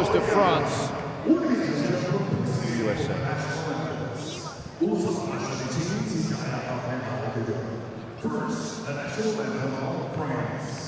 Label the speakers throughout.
Speaker 1: goes to France. USA.
Speaker 2: First, the national anthem of France.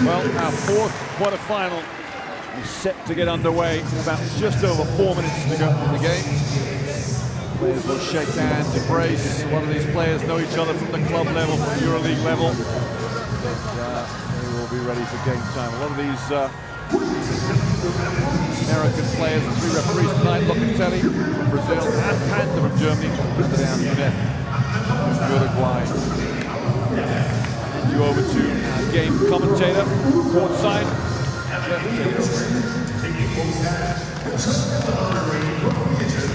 Speaker 1: Well, our fourth quarterfinal is set to get underway in about just over 4 minutes to go in the game. Players will shake hands, embrace. A lot of these players know each other from the club level, from the EuroLeague level. And they will be ready for game time. A lot of these American players, the three referees tonight, Locatelli from Brazil and Panther from Germany, down Unef from Uruguay. You over to our game commentator, courtside.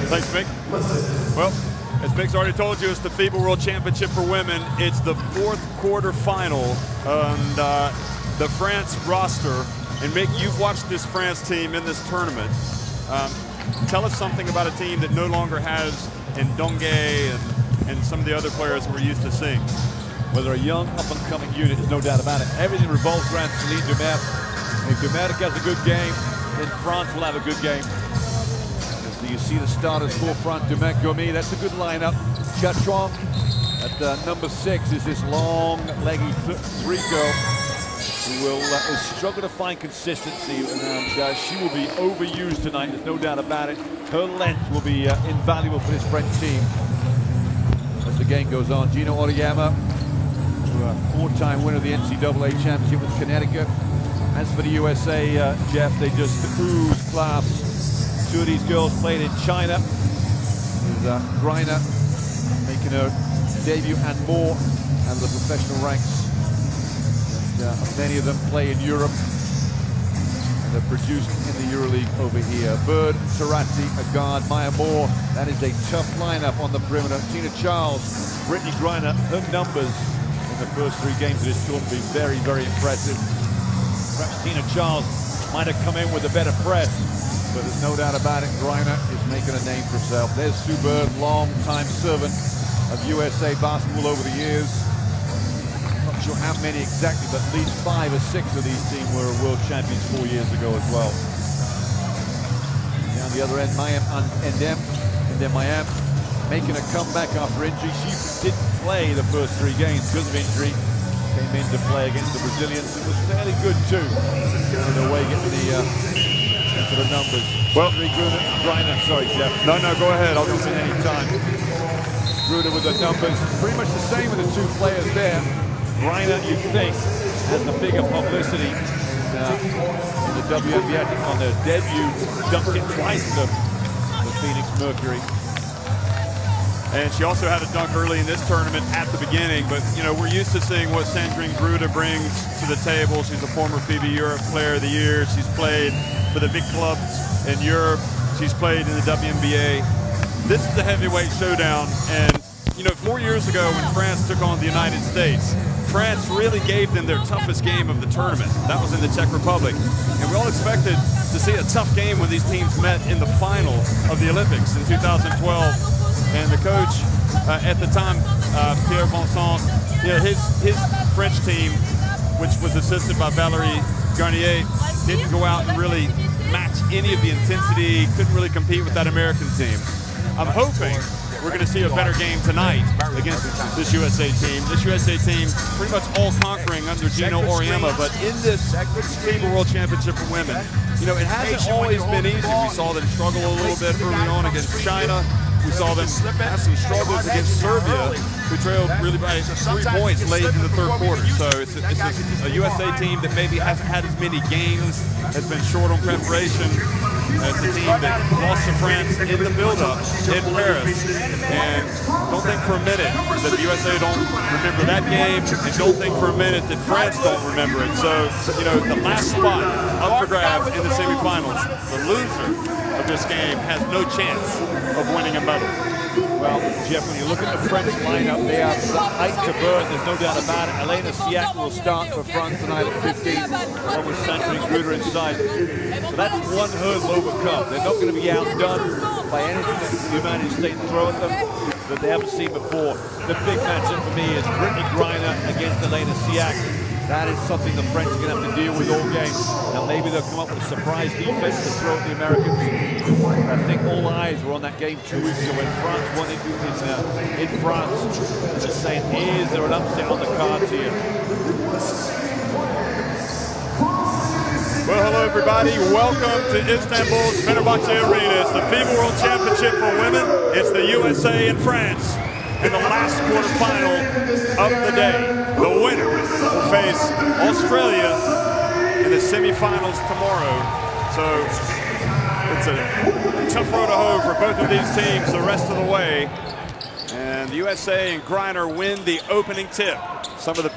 Speaker 3: Thanks, Mick. Well, as Mick's already told you, it's the FIBA World Championship for women. It's the fourth quarter final on the France roster. And Mick, you've watched this France team in this tournament. Tell us something about a team that no longer has Ndongue and some of the other players we're used to seeing.
Speaker 1: Well, they're a young, up-and-coming unit, there's no doubt about it. Everything revolves around Celine Dumer. If Dumer has a good game, then France will have a good game. So you see the starters forefront, Dumer, Gomi, that's a good lineup. Chatron at number 6 is this long, leggy three girl who will struggle to find consistency, and she will be overused tonight, there's no doubt about it. Her length will be invaluable for this French team. As the game goes on, Gino Oriyama, four-time winner of the NCAA championship with Connecticut. As for the USA, Jeff, they just ooze class. Two of these girls played in China, with Greiner making her debut and more out of the professional ranks. And, many of them play in Europe, and they're produced in the EuroLeague over here. Bird, Tarazzi, a guard, Maya Moore. That is a tough lineup on the perimeter. Tina Charles, Brittany Griner, her numbers in the first 3 games of this tournament be very, very impressive. Perhaps Tina Charles might have come in with a better press, but there's no doubt about it, Griner is making a name for herself. There's Sue Bird, long-time servant of USA basketball over the years. Not sure how many exactly, but at least 5 or 6 of these teams were world champions 4 years ago as well. Down the other end, Mayam and then Mayam making a comeback after injury. She didn't play the first 3 games because of injury. Came in to play against the Brazilians. It was fairly good too. In a way, getting the for the numbers.
Speaker 3: Well,
Speaker 1: Griner, sorry, Jeff.
Speaker 3: No, go ahead. I'll just
Speaker 1: Any time. Gruder with the numbers. Pretty much the same with the two players there. Griner, you think, has the bigger publicity in the WNBA. I think on their debut, dunked it twice the Phoenix Mercury.
Speaker 3: And she also had a dunk early in this tournament at the beginning, but you know, we're used to seeing what Sandrine Gruder brings to the table. She's a former FIBA Europe Player of the Year. She's played for the big clubs in Europe. She's played in the WNBA. This is the heavyweight showdown, and you know, 4 years ago when France took on the United States, France really gave them their toughest game of the tournament. That was in the Czech Republic. And we all expected to see a tough game when these teams met in the final of the Olympics in 2012. And the coach at the time, Pierre Vincent, you know, his French team, which was assisted by Valérie Garnier, didn't go out and really match any of the intensity, couldn't really compete with that American team. I'm hoping we're going to see a better game tonight against this USA team. This USA team pretty much all-conquering under Gino Auriemma, but in this FIBA World Championship for women, you know, it hasn't always been easy. We saw them struggle a little bit early on against China. We saw them have some struggles against Serbia, who trailed really by 3 points late in the third quarter. So it's a USA team that maybe hasn't had as many games, has been short on preparation. It's a team that lost to France in the build-up in Paris. And don't think for a minute that the USA don't remember that game, and don't think for a minute that France don't remember it. So, you know, the last spot up for grabs in the semifinals, the loser of this game has no chance of winning a medal.
Speaker 1: Well, Jeff, when you look at the French lineup, they are the height to burn, there's no doubt about it. Elena Siak will start for France tonight at 15, along with Sandrine Gruder inside. So that's one hurdle overcome. They're not going to be outdone by anything that the United States throw at them that they haven't seen before. The big matchup for me is Brittany Griner against Elena Siak. That is something the French are going to have to deal with all game. Now maybe they'll come up with a surprise defense to throw at the Americans. I think all eyes were on that game 2 weeks ago when France won in France. Just saying, is there an upset on the cards here?
Speaker 3: Well, hello everybody. Welcome to Istanbul's Fenerbahce Arena. It's the FIBA World Championship for women. It's the USA and France in the last quarterfinal of the day. The winner will face Australia in the semifinals tomorrow. So it's a tough road to hoe for both of these teams the rest of the way. And the USA and Griner win the opening tip. Some of the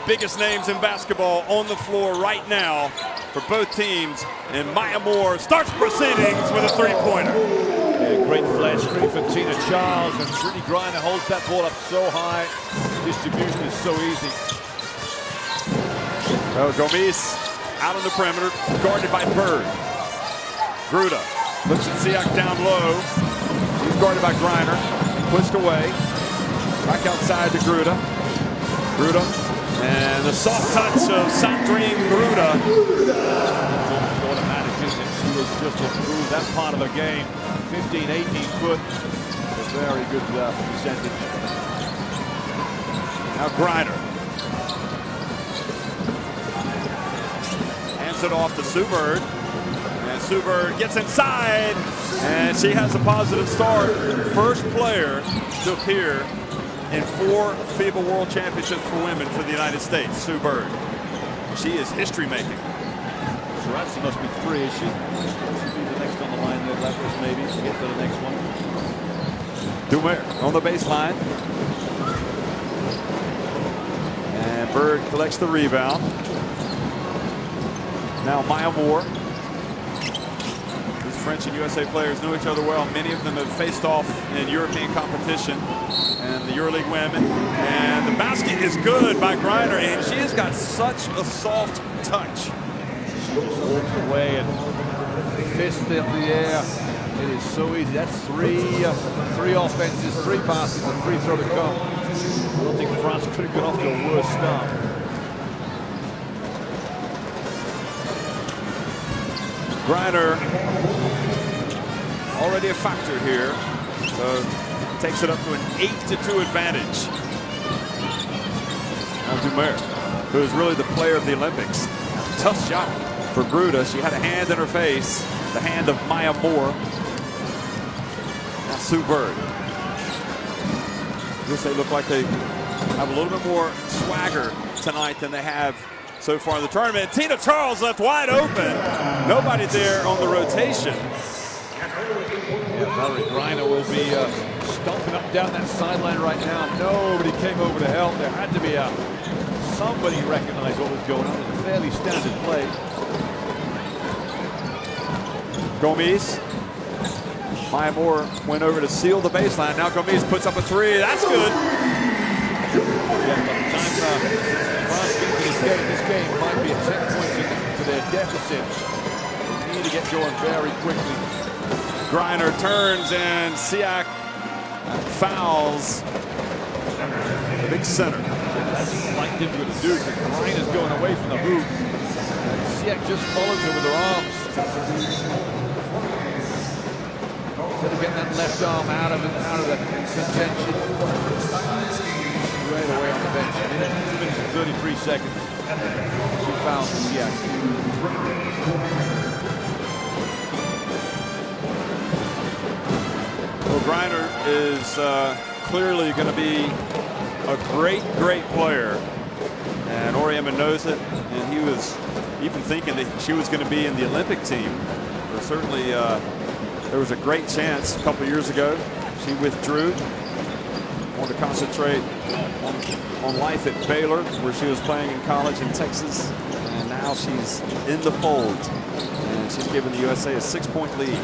Speaker 3: biggest names in basketball on the floor right now for both teams. And Maya Moore starts proceedings with a three-pointer.
Speaker 1: Yeah, great flash screen for Tina Charles, and Brittany Griner holds that ball up so high. Distribution is so easy.
Speaker 3: Well, Gomes out on the perimeter, guarded by Bird. Gruder looks at Siak down low. He's guarded by Griner, pushed away. Back outside to Gruder. Gruder, and the soft touch of Sandrine Gruder.
Speaker 1: It's automatic, isn't it? She was just improved that part of the game. 15, 18 foot. A very good percentage.
Speaker 3: Now Griner. Hands it off to Sue Bird. And Sue Bird gets inside. And she has a positive start. First player to appear in 4 FIBA World Championships for women for the United States, Sue Bird. She is history making.
Speaker 1: Tarazzi must be 3, is she? She'll be the next on the line there, Leverage maybe, to get to the next one.
Speaker 3: Dumer on the baseline. And Bird collects the rebound. Now Maya Moore. These French and USA players know each other well. Many of them have faced off in European competition and the EuroLeague women. And the basket is good by Griner, and she has got such a soft touch.
Speaker 1: She just walks away and fist in the air. It is so easy. That's three offenses, 3 baskets, a free throw to come. I don't think France could have got off to a worse start.
Speaker 3: Griner already a factor here, so takes it up to an 8-2 advantage. Now Dumer, who is really the player of the Olympics. Tough shot for Gruder. She had a hand in her face. the hand of Maya Moore. Now Sue Bird. They look like they have a little bit more swagger tonight than they have so far in the tournament. Tina Charles left wide open. Nobody there on the rotation.
Speaker 1: Yeah, Valerie Griner will be stomping up down that sideline right now. Nobody came over to help. There had to be somebody recognized what was going on. It was a fairly standard play.
Speaker 3: Gomes. Maya Moore went over to seal the baseline. Now Gomes puts up a three. That's good.
Speaker 1: Yeah, by the time France gets to this game, it might be a 10 points to their deficit. They need to get going very quickly.
Speaker 3: Griner turns and Siak fouls the big center.
Speaker 1: That's like difficult to do because Griner's going away from the hoop. Siak just follows her with her arms. Instead of getting that left arm out of the contention. Right away on the bench. 2 minutes and 33 seconds. She fouls Siak.
Speaker 3: Well, Griner is clearly going to be a great player. And Oriema knows it. And he was even thinking that she was going to be in the Olympic team. But certainly there was a great chance a couple years ago. She withdrew. Wanted to concentrate on life at Baylor, where she was playing in college in Texas. And now she's in the fold. And she's given the USA a 6-point lead.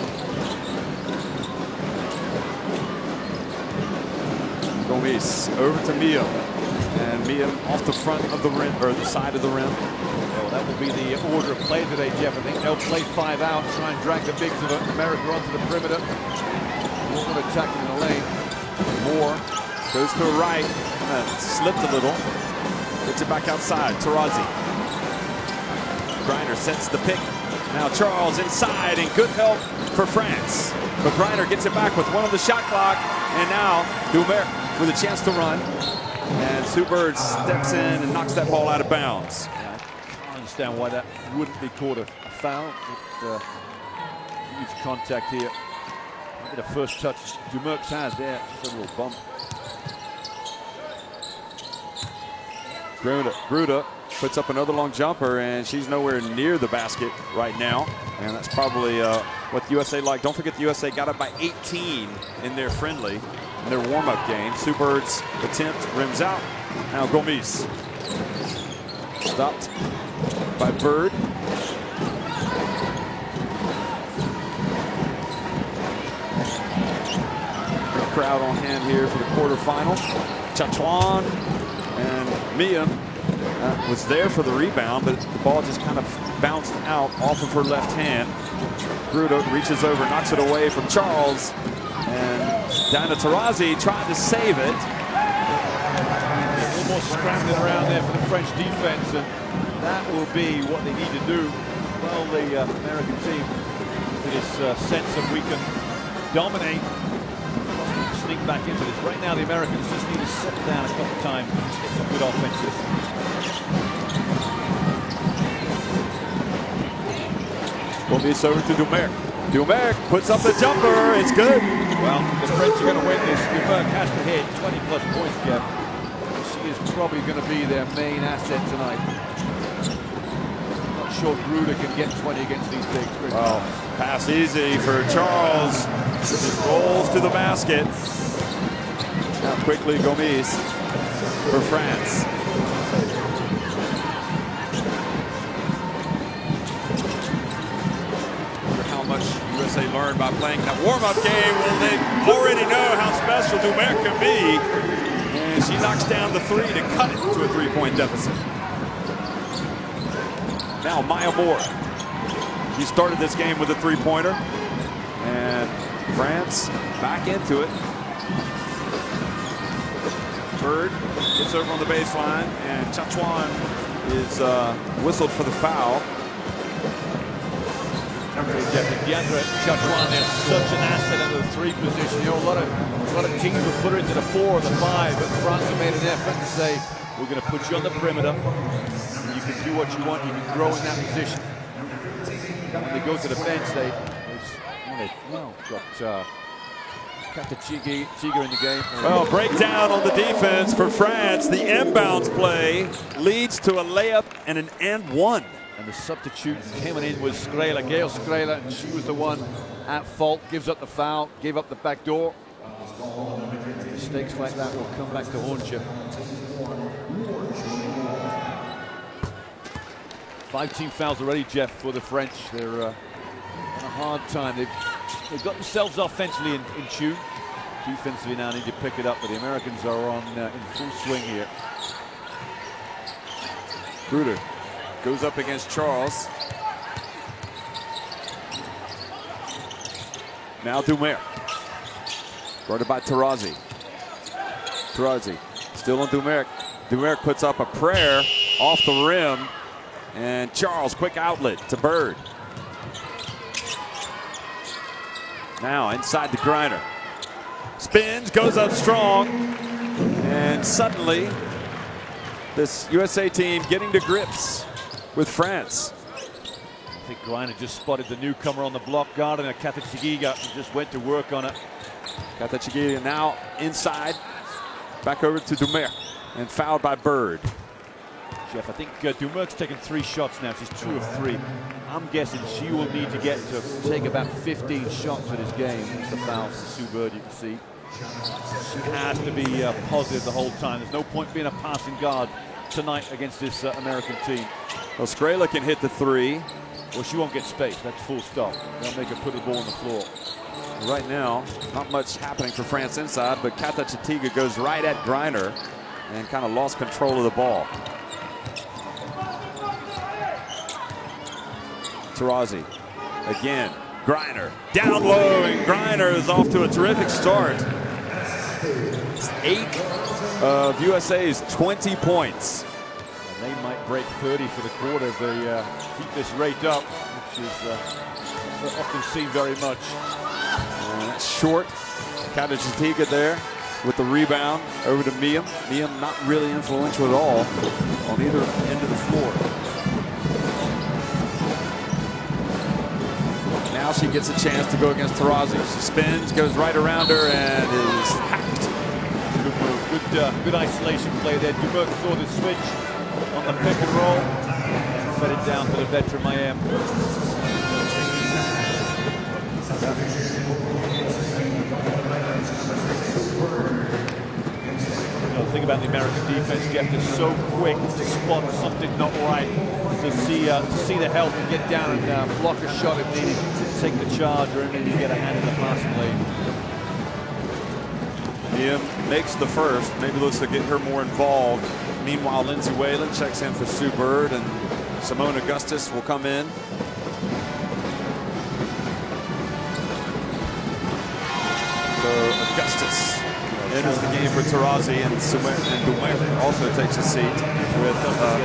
Speaker 3: Gomes over to Mia, and Mia off the front of the rim, or the side of the rim.
Speaker 1: Well, that will be the order of play today, Jeff. I think they'll play 5 out, try and drag the bigs of America onto the perimeter. Won't want to attack in the lane.
Speaker 3: Moore goes to her right, slipped a little, gets it back outside. Tarazi. Griner sets the pick. Now Charles inside, and good help for France. But Griner gets it back with one on the shot clock, and now Dumer with a chance to run. And Sue Bird steps in and knocks that ball out of bounds.
Speaker 1: Yeah, I can't understand why that wouldn't be called a foul. But, huge contact here. Maybe the first touch Dumerx has there. Just a little bump.
Speaker 3: Gruda puts up another long jumper, and she's nowhere near the basket right now. And that's probably what the USA like. Don't forget the USA got up by 18 in their friendly, in their warm-up game. Sue Bird's attempt rims out. Now Gomes. Stopped by Bird. Big crowd on hand here for the quarterfinal. Chachuan and Mia was there for the rebound, but the ball just kind of bounced out off of her left hand. Gruda reaches over, knocks it away from Charles, and Diana Taurasi tried to save it.
Speaker 1: A little more scrambling around there for the French defense, and that will be what they need to do. Well, the American team, with this sense of we can dominate, sneak back into this. Right now, the Americans just need to settle down a couple of times and just get some good offenses.
Speaker 3: Gomes over to Dumer. Dumer puts up the jumper. It's good.
Speaker 1: Well, the French are going to win this. Dumer has to hit 20-plus points, Jeff. She is probably going to be their main asset tonight. Not sure Gruda can get 20 against these bigs.
Speaker 3: Well, pass easy for Charles. Just rolls to the basket. Now quickly Gomes for France. How much USA learned by playing that warm-up game. Well, they already know how special Dumer can be. And she knocks down the three to cut it to a 3-point deficit. Now Maya Moore. She started this game with a 3-pointer. And France back into it. Bird gets over on the baseline, and Chachuan is whistled for the foul.
Speaker 1: Deandra Chachuan is such an asset at the 3 position. You know, a lot of teams will put her into the 4 or the 5, but France have made an effort to say, we're going to put you on the perimeter. You can do what you want. You can grow in that position. When they go to the bench, they they've now got Chiga in the game.
Speaker 3: Well, breakdown on the defense for France. The inbounds play leads to a layup and an and one.
Speaker 1: And the substitute coming in was Gail Skrela, and she was the one at fault. Gives up the foul, gave up the back door. Mistakes like that will come back to haunt you. 5 team fouls already, Jeff, for the French. They're on a hard time. They've got themselves offensively in tune. Defensively now need to pick it up, but the Americans are on in full swing here.
Speaker 3: Gruder goes up against Charles. Now Dumer. Guarded by Taurazi. Taurazi still on Dumer. Dumer puts up a prayer off the rim. And Charles, quick outlet to Bird. Now inside to Griner. Spins, goes up strong. And suddenly, this USA team getting to grips with France.
Speaker 1: I think Griner just spotted the newcomer on the block guard, and Katachigiga just went to work on it.
Speaker 3: Katachigiga now inside. Back over to Dumer. And fouled by Bird.
Speaker 1: Jeff, I think Dumer's taken 3 shots now. She's 2 of 3. I'm guessing she will need to get to take about 15 shots for this game. It's the foul from Sue Bird, you can see. She has to be positive the whole time. There's no point being a passing guard tonight against this American team.
Speaker 3: Well, Skrela can hit the 3.
Speaker 1: Well, she won't get space. That's full stop. They'll make her put the ball on the floor.
Speaker 3: Right now, not much happening for France inside, but Katachigiga goes right at Griner and kind of lost control of the ball. Taurazi again. Griner down low, and Griner is off to a terrific start. It's 8 of USA's 20 points.
Speaker 1: And they might break 30 for the quarter if they keep this rate up, which is often seen very much.
Speaker 3: Short. Katachigiga there with the rebound over to Miam. Miam not really influential at all on either end of the floor. Now she gets a chance to go against Taurazi. She spins, goes right around her, and is hacked.
Speaker 1: Good move. Good isolation play there. Dumer saw the switch on the pick and roll and fed it down to the veteran Miami. The thing about the American defense, Jeff, is so quick to spot something not right, to see the help and get down and block a shot if needed, take the charge, or maybe get a hand in the passing lane.
Speaker 3: Miam makes the first, maybe looks to get her more involved. Meanwhile, Lindsay Whalen checks in for Sue Bird, and Simone Augustus will come in. So Augustus enters the game for Taurazi, and Dumer also takes a seat with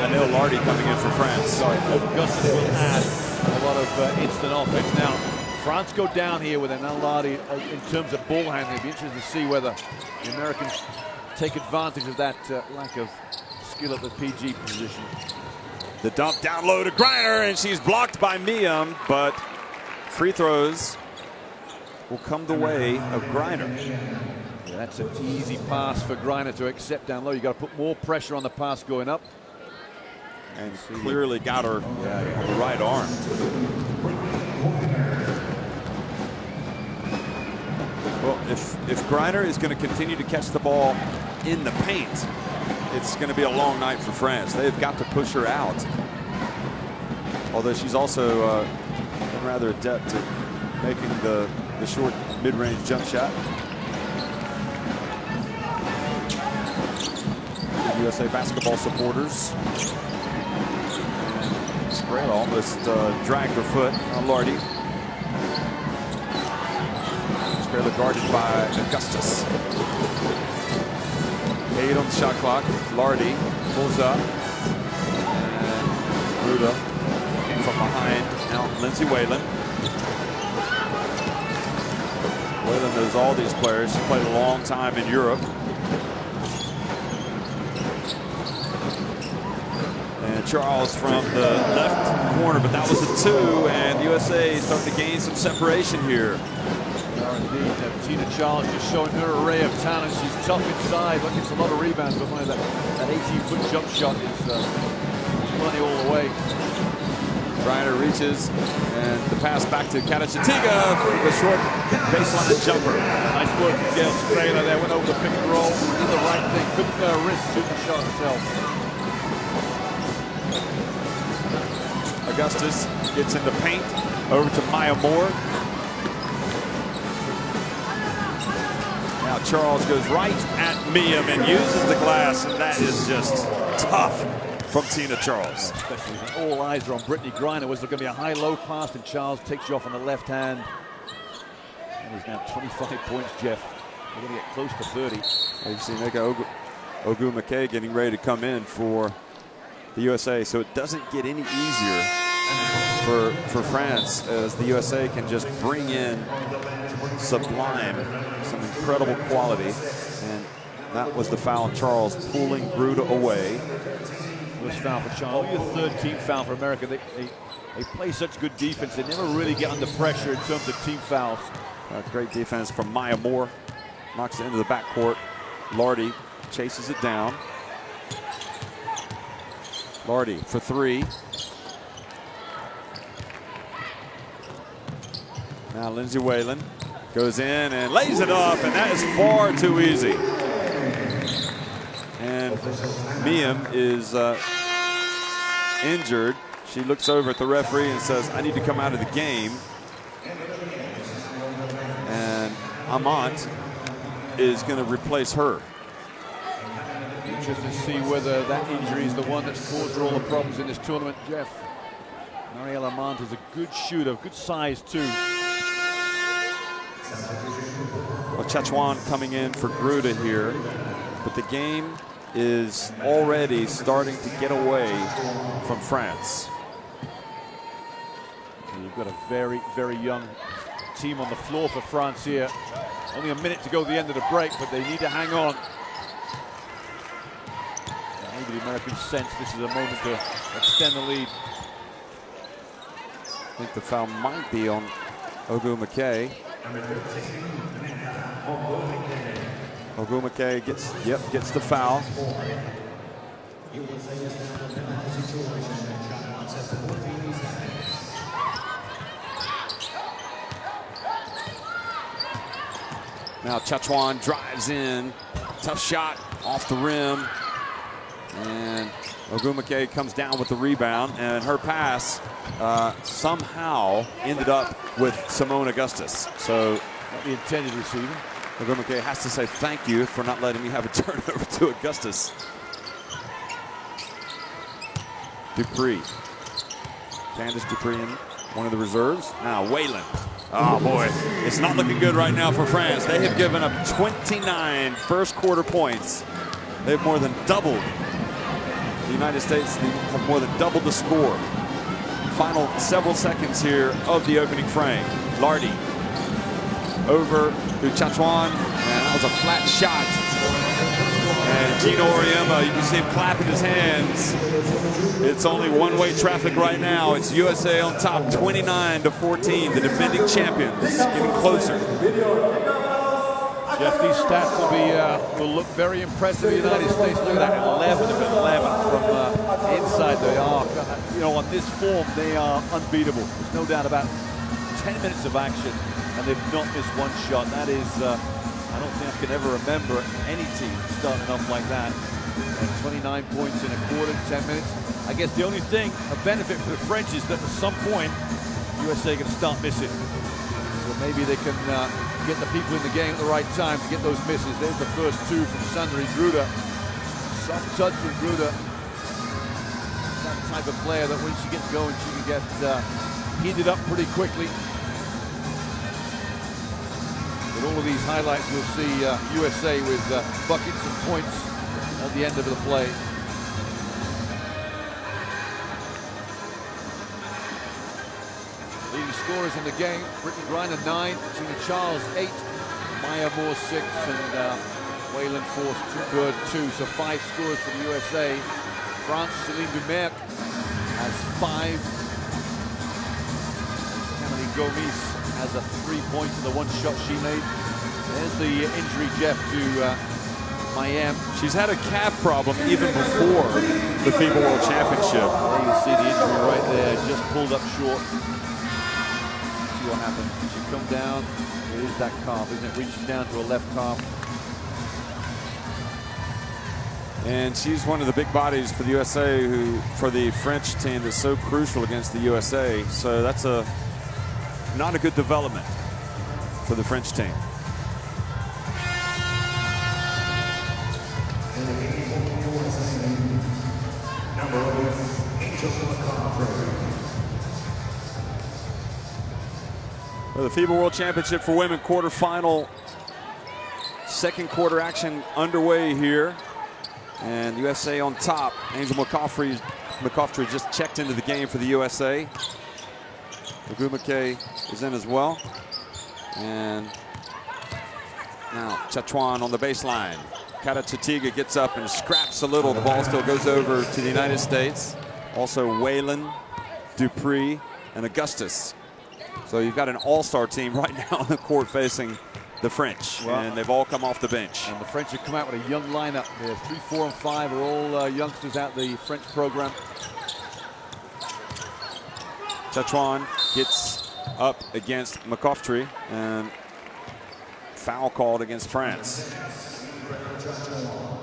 Speaker 3: Anil Lardy coming in for France.
Speaker 1: Sorry, Augustus will add a lot of instant offense. Now, France go down here with Anil Lardy in terms of ball handling. It'll be interesting to see whether the Americans take advantage of that lack of skill at the PG position.
Speaker 3: The dump down low to Griner, and she's blocked by Miam, but free throws will come the way of Griner.
Speaker 1: Yeah, that's an easy pass for Griner to accept down low. You got to put more pressure on the pass going up.
Speaker 3: And clearly got her on the right arm. Well, if Griner is going to continue to catch the ball in the paint, it's going to be a long night for France. They've got to push her out. Although she's also been rather adept at making the short mid-range jump shot. USA basketball supporters. Skrela almost dragged her foot on Lardy. Skrela guarded by Augustus. 8 on the shot clock. Lardy pulls up. And Ruda came from behind. Now Lindsay Whalen. Whalen knows all these players. She played a long time in Europe. And Charles from the left corner, but that was a 2, and USA starting to gain some separation here.
Speaker 1: Indeed, Tina Charles just showing her array of talent. She's tough inside, but gets a lot of rebounds. But that 18-foot jump shot is money all the way.
Speaker 3: Griner reaches, and the pass back to Kadachatiga for the short baseline jumper.
Speaker 1: Nice work from Gail Strehler there. Went over the pick and roll. Did the right thing. Couldn't risk shooting the shot herself.
Speaker 3: Augustus gets in the paint. Over to Maya Moore. Now Charles goes right at Miam and uses the glass, and that is just tough from Tina Charles.
Speaker 1: Especially when all eyes are on Brittany Griner. Was there going to be a high-low pass, and Charles takes you off on the left hand. And he's now 25 points, Jeff. We're going to get close to 30.
Speaker 3: You see Nneka Ogwumike getting ready to come in for the USA, so it doesn't get any easier for France, as the USA can just bring in sublime, some incredible quality. And that was the foul on Charles, pulling Gruda away.
Speaker 1: First foul for Charles. Your third team foul for America. They play such good defense. They never really get under pressure in terms of team fouls.
Speaker 3: Great defense from Maya Moore. Knocks it into the backcourt. Lardy chases it down. Lardy for 3. Now Lindsay Whalen goes in and lays it up, and that is far too easy. And Miam is injured. She looks over at the referee and says, I need to come out of the game. And Amant is going to replace her.
Speaker 1: Interesting to see whether that injury is the one that's caused her all the problems in this tournament, Jeff. Marielle Amant is a good shooter, good size too.
Speaker 3: Well, Chachuan coming in for Gruda here, but the game is already starting to get away from France.
Speaker 1: And you've got a very, very young team on the floor for France here. Only a minute to go at the end of the break, but they need to hang on. Maybe the Americans sense this is a moment to extend the lead.
Speaker 3: I think the foul might be on Ogwumike. Ogwumike gets the foul. Now Chachuan drives in, tough shot off the rim, and Ogwumike comes down with the rebound, and her pass somehow ended up with Simone Augustus. So
Speaker 1: not the intended receiver.
Speaker 3: Ogwumike has to say thank you for not letting me have a turnover to Augustus. Dupree. Candace Dupree in one of the reserves. Now Whalen. Oh boy, it's not looking good right now for France. They have given up 29 first quarter points. They've more than doubled. The United States have more than doubled the score. Final several seconds here of the opening frame. Lardy over to Chachuan, and that was a flat shot. And Gino Auriemma, you can see him clapping his hands. It's only one-way traffic right now. It's USA on top, 29-14. The defending champions getting closer.
Speaker 1: Jeff, these stats will look very impressive in the United States. Look at that, 11 of 11 from inside the arc. You know, on this form, they are unbeatable. There's no doubt about it. 10 minutes of action, and they've not missed one shot. That is, I don't think I can ever remember any team starting off like that. And 29 points in a quarter, 10 minutes. I guess the only thing, a benefit for the French is that at some point, USA are going to start missing. So maybe they can get the people in the game at the right time to get those misses. There's the first 2 from Sandrine Gruda. Soft touch from Gruda. That type of player that when she gets going, she can get heated up pretty quickly. With all of these highlights, we'll see USA with buckets and points at the end of the play. Leading scorers in the game: Brittany Griner 9, Tina Charles 8, Maya Moore 6, and Whalen Force 2. So 5 scorers for the USA, France, Céline Dumer has 5. Emily Gomis has a 3-point in the one shot she made. There's the injury, Jeff, to Mayem.
Speaker 3: She's had a calf problem even before the FIBA World Championship.
Speaker 1: There you see the injury right there, just pulled up short. See what happens. She come down, it is that calf, isn't it? Reaches down to her left calf.
Speaker 3: And she's one of the big bodies for the USA, for the French team, that's so crucial against the USA. So that's not a good development for the French team. Well, the FIBA World Championship for Women quarterfinal, second quarter action underway here. And USA on top. Angel McCoughtry just checked into the game for the USA. Ogumake is in as well. And now Chachuan on the baseline. Kata Chatiga gets up and scraps a little. The ball still goes over to the United States. Also Whalen, Dupree, and Augustus. So you've got an all-star team right now on the court facing the French, and they've all come off the bench.
Speaker 1: And the French have come out with a young lineup. They're 3, 4, and 5 are all youngsters out the French program.
Speaker 3: Chachuan gets up against McCoughtry, and foul called against France.
Speaker 1: Chachuan,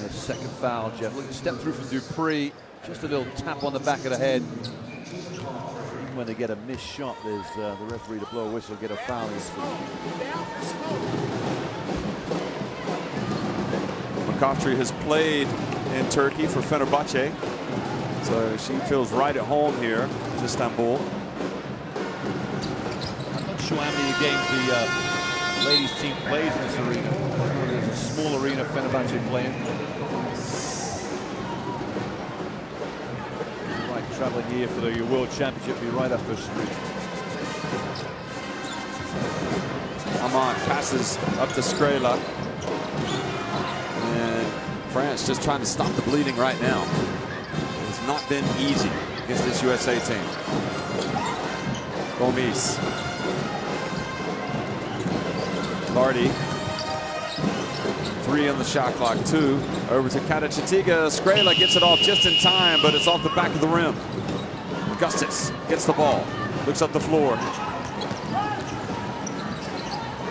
Speaker 1: the second foul, Jeff. Look, step through from Dupree. Just a little tap on the back of the head. Even when they get a missed shot, there's the referee to blow a whistle, get a foul.
Speaker 3: McCoughtry has played in Turkey for Fenerbahce, so she feels right at home here in Istanbul.
Speaker 1: I'm not sure how many games the ladies team plays in this arena. There's a small arena Fenerbahce playing. Right, traveling here for the World Championship, be right up the street.
Speaker 3: Amon passes up to Skrela. And France just trying to stop the bleeding right now. It's not been easy against this USA team. Gomis. Lardy. 3 on the shot clock, 2. Over to Kata Chatiga. Skrela gets it off just in time, but it's off the back of the rim. Augustus gets the ball. Looks up the floor.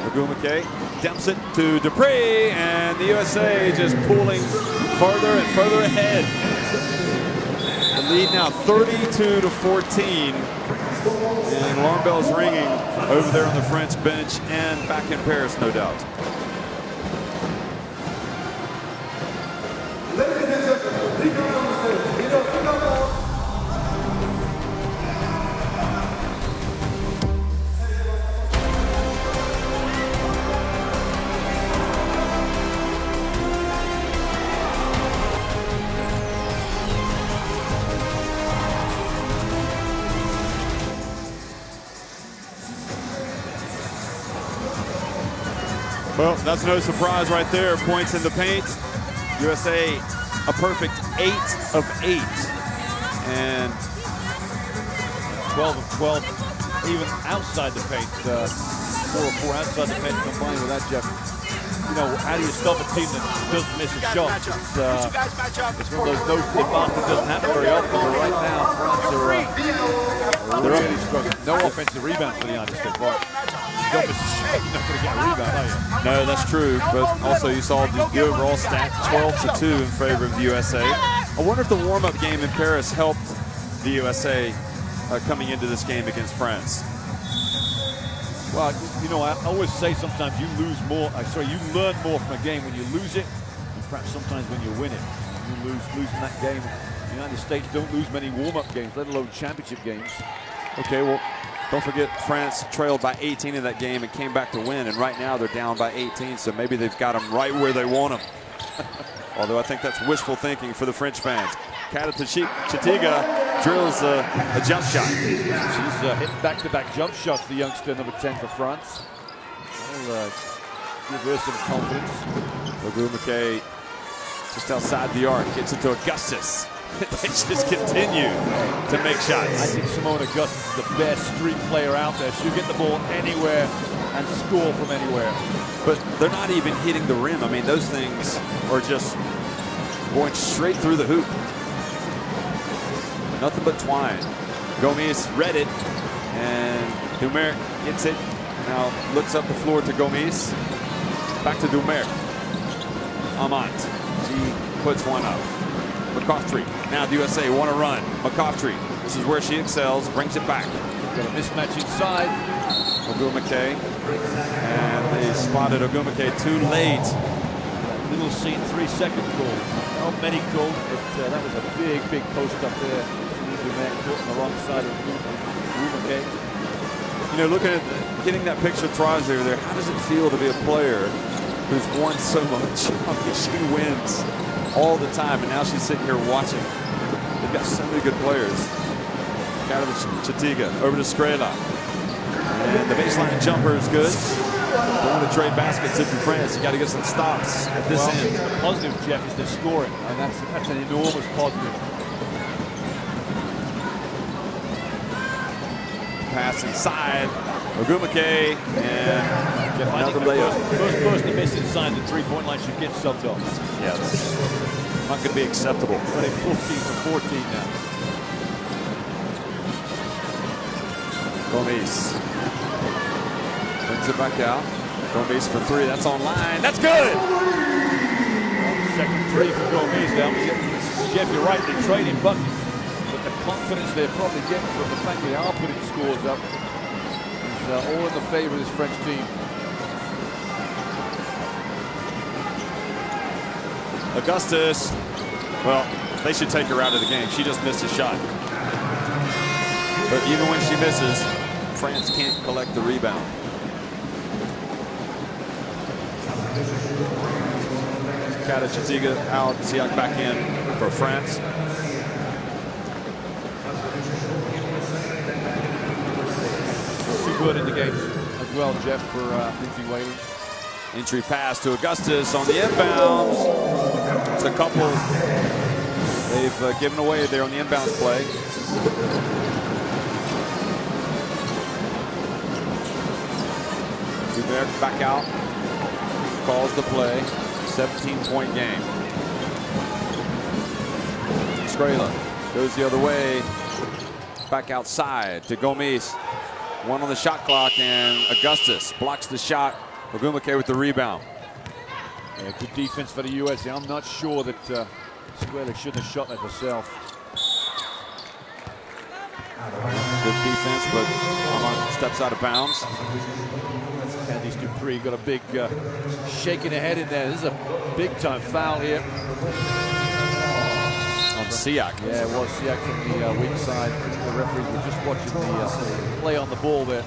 Speaker 3: Ogumake dumps it to Dupree, and the USA just pulling further and further ahead. The lead now 32-14, and alarm bells ringing over there on the French bench and back in Paris, no doubt.
Speaker 2: Ladies and gentlemen, please come on the stage.
Speaker 3: Well, that's no surprise right there. Points in the paint. USA a perfect 8 of 8. And
Speaker 1: 12 of 12, even outside the paint. 4 of 4 outside the paint combined with that, Jeff. You know, how do you stop a team that doesn't miss a shot? It's one of those advantage doesn't happen very often, but right now, France are really struggling. No offensive rebound for the United States. Right. You don't miss a shot, you're not going to get a rebound, are you?
Speaker 3: no, that's true. But also you saw the overall stat, 12-2 in favor of the USA. I wonder if the warm-up game in Paris helped the USA coming into this game against France.
Speaker 1: Well, you know, I always say sometimes you lose more. You learn more from a game when you lose it, and perhaps sometimes when you win it. You losing that game. The United States don't lose many warm-up games, let alone championship games.
Speaker 3: Okay, well, don't forget France trailed by 18 in that game and came back to win, and right now they're down by 18, so maybe they've got them right where they want them. Although I think that's wishful thinking for the French fans. Kata Chatiga drills a jump shot.
Speaker 1: She's hitting back-to-back jump shots, the youngster, number 10 for France. That'll give her some confidence.
Speaker 3: Ogumake just outside the arc, gets it to Augustus. They just continue to make shots.
Speaker 1: I think Simone Augustus is the best street player out there. She'll get the ball anywhere and score from anywhere.
Speaker 3: But they're not even hitting the rim. I mean, those things are just going straight through the hoop. Nothing but twine. Gomes read it, and Dumer gets it. Now looks up the floor to Gomes. Back to Dumer. Amant. She puts one up. McCoughtry. Now the USA want to run. McCoughtry. This is where she excels. Brings it back.
Speaker 1: Got a mismatch inside.
Speaker 3: Ogumake. And they spotted Ogumake too late.
Speaker 1: Little scene, 3-second call. Not many called, but that was a big, big post up there. Caught on the wrong side of Ogumake.
Speaker 3: You know, looking at getting that picture of Tarazi over there, how does it feel to be a player who's won so much? I mean, she wins all the time, and now she's sitting here watching. They've got so many good players. Out of the Chatiga, over to Skrela. And the baseline jumper is good. Don't want to trade baskets if you're France. You got to get some stops at this end.
Speaker 1: The positive, Jeff, is they're scoring, and that's an enormous positive.
Speaker 3: Pass inside. Ogumake and
Speaker 1: Jeff, I
Speaker 3: another
Speaker 1: think
Speaker 3: layup.
Speaker 1: the first person to miss inside the three-point line should get subbed off.
Speaker 3: Yeah, that's not going to be acceptable.
Speaker 1: Running 14-for-14 now.
Speaker 3: Gomes brings it back out. Gomes for three. That's online. That's good.
Speaker 1: Second three for Gomes now. Jeff, you're right. They're trading buckets, but the confidence they're probably getting from the fact they are putting scores up is all in the favor of this French team.
Speaker 3: Augustus. Well, they should take her out of the game. She just missed a shot. But even when she misses, France can't collect the rebound. Kata Chatiga out, Siak back in for France.
Speaker 1: Too good in the game as well, Jeff, for Lindsay Whalen.
Speaker 3: Entry pass to Augustus on the inbounds. It's a couple they've given away there on the inbounds play. Dumer back out, calls the play. 17-point game. Skrela goes the other way, back outside to Gomes. One on the shot clock, and Augustus blocks the shot. Ogumake with the rebound.
Speaker 1: Yeah, good defense for the USA. I'm not sure that Skrela shouldn't have shot that herself.
Speaker 3: Good defense, but Amon steps out of bounds.
Speaker 1: And these 2-3 got a big shaking ahead in there. This is a big-time foul here.
Speaker 3: On Siak.
Speaker 1: Yeah, it was Siak from the weak side. The referees were just watching the play on the ball there.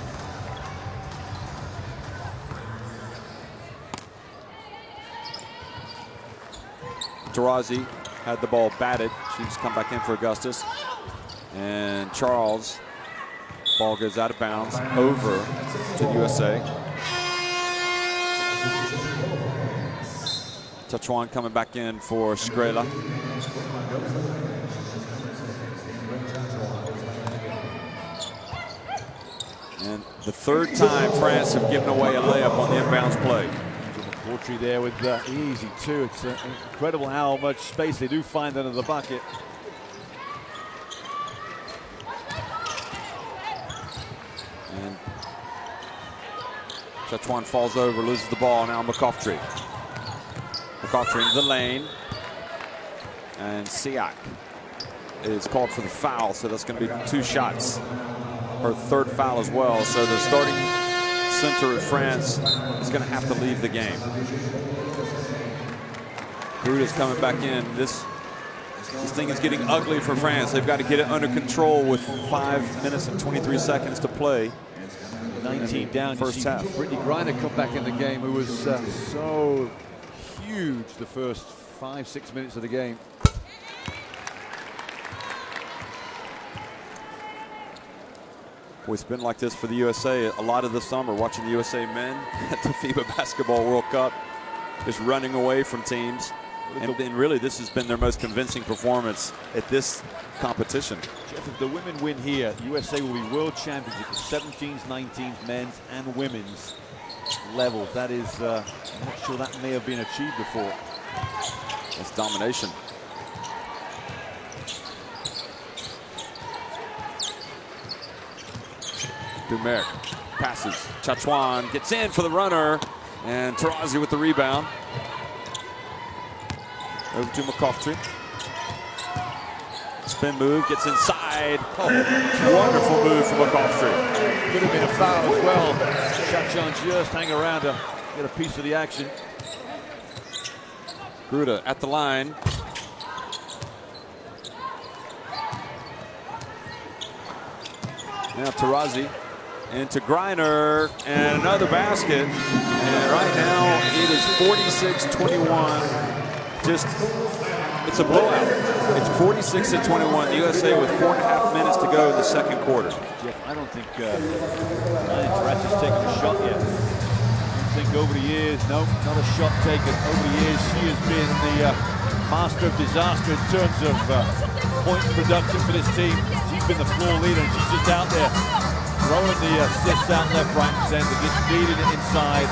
Speaker 3: Tarazi had the ball batted. She's come back in for Augustus. And Charles, ball goes out of bounds over to the USA. Tachuan coming back in for Skrela. And the third time France have given away a layup on the inbounds play.
Speaker 1: Poetry there with easy too. It's incredible how much space they do find under the bucket.
Speaker 3: And Tachuan falls over, loses the ball. Now McCoughtry. McCoughtry into the lane. And Siak is called for the foul, so that's going to be 2 shots. Her third foul as well. So the starting center of France is going to have to leave the game. Gruda's coming back in. This thing is getting ugly for France. They've got to get it under control with 5 minutes and 23 seconds to play.
Speaker 1: 19 down.
Speaker 3: First half.
Speaker 1: Brittany Griner come back in the game, who was so huge the first 5-6 minutes of the game.
Speaker 3: Boy, it's been like this for the USA a lot of the summer, watching the USA men at the FIBA Basketball World Cup, just running away from teams. And really, this has been their most convincing performance at this competition.
Speaker 1: Jeff, if the women win here, USA will be world champions at the 17s, 19s, men's and women's levels. That is, I'm not sure that may have been achieved before.
Speaker 3: That's domination. Dumerc passes. Chachuan gets in for the runner, and Tarazi with the rebound. Over to McCoughtry. Spin move, gets inside. Oh, wonderful move from McCoughtry.
Speaker 1: Could have been a foul as well. Chachuan just hang around to get a piece of the action.
Speaker 3: Gruda at the line. Now Tarazi into Griner, and another basket. And right now it is 46-21. Just, it's a blowout. It's 46-21. The USA with 4.5 minutes to go in the second quarter.
Speaker 1: Jeff, I don't think Tarazi's taken a shot yet. I think over the years, no, not a shot taken. Over the years, she has been the master of disaster in terms of points production for this team. She's been the floor leader, and she's just out there throwing the assists out left, right, and center, just feeding it inside.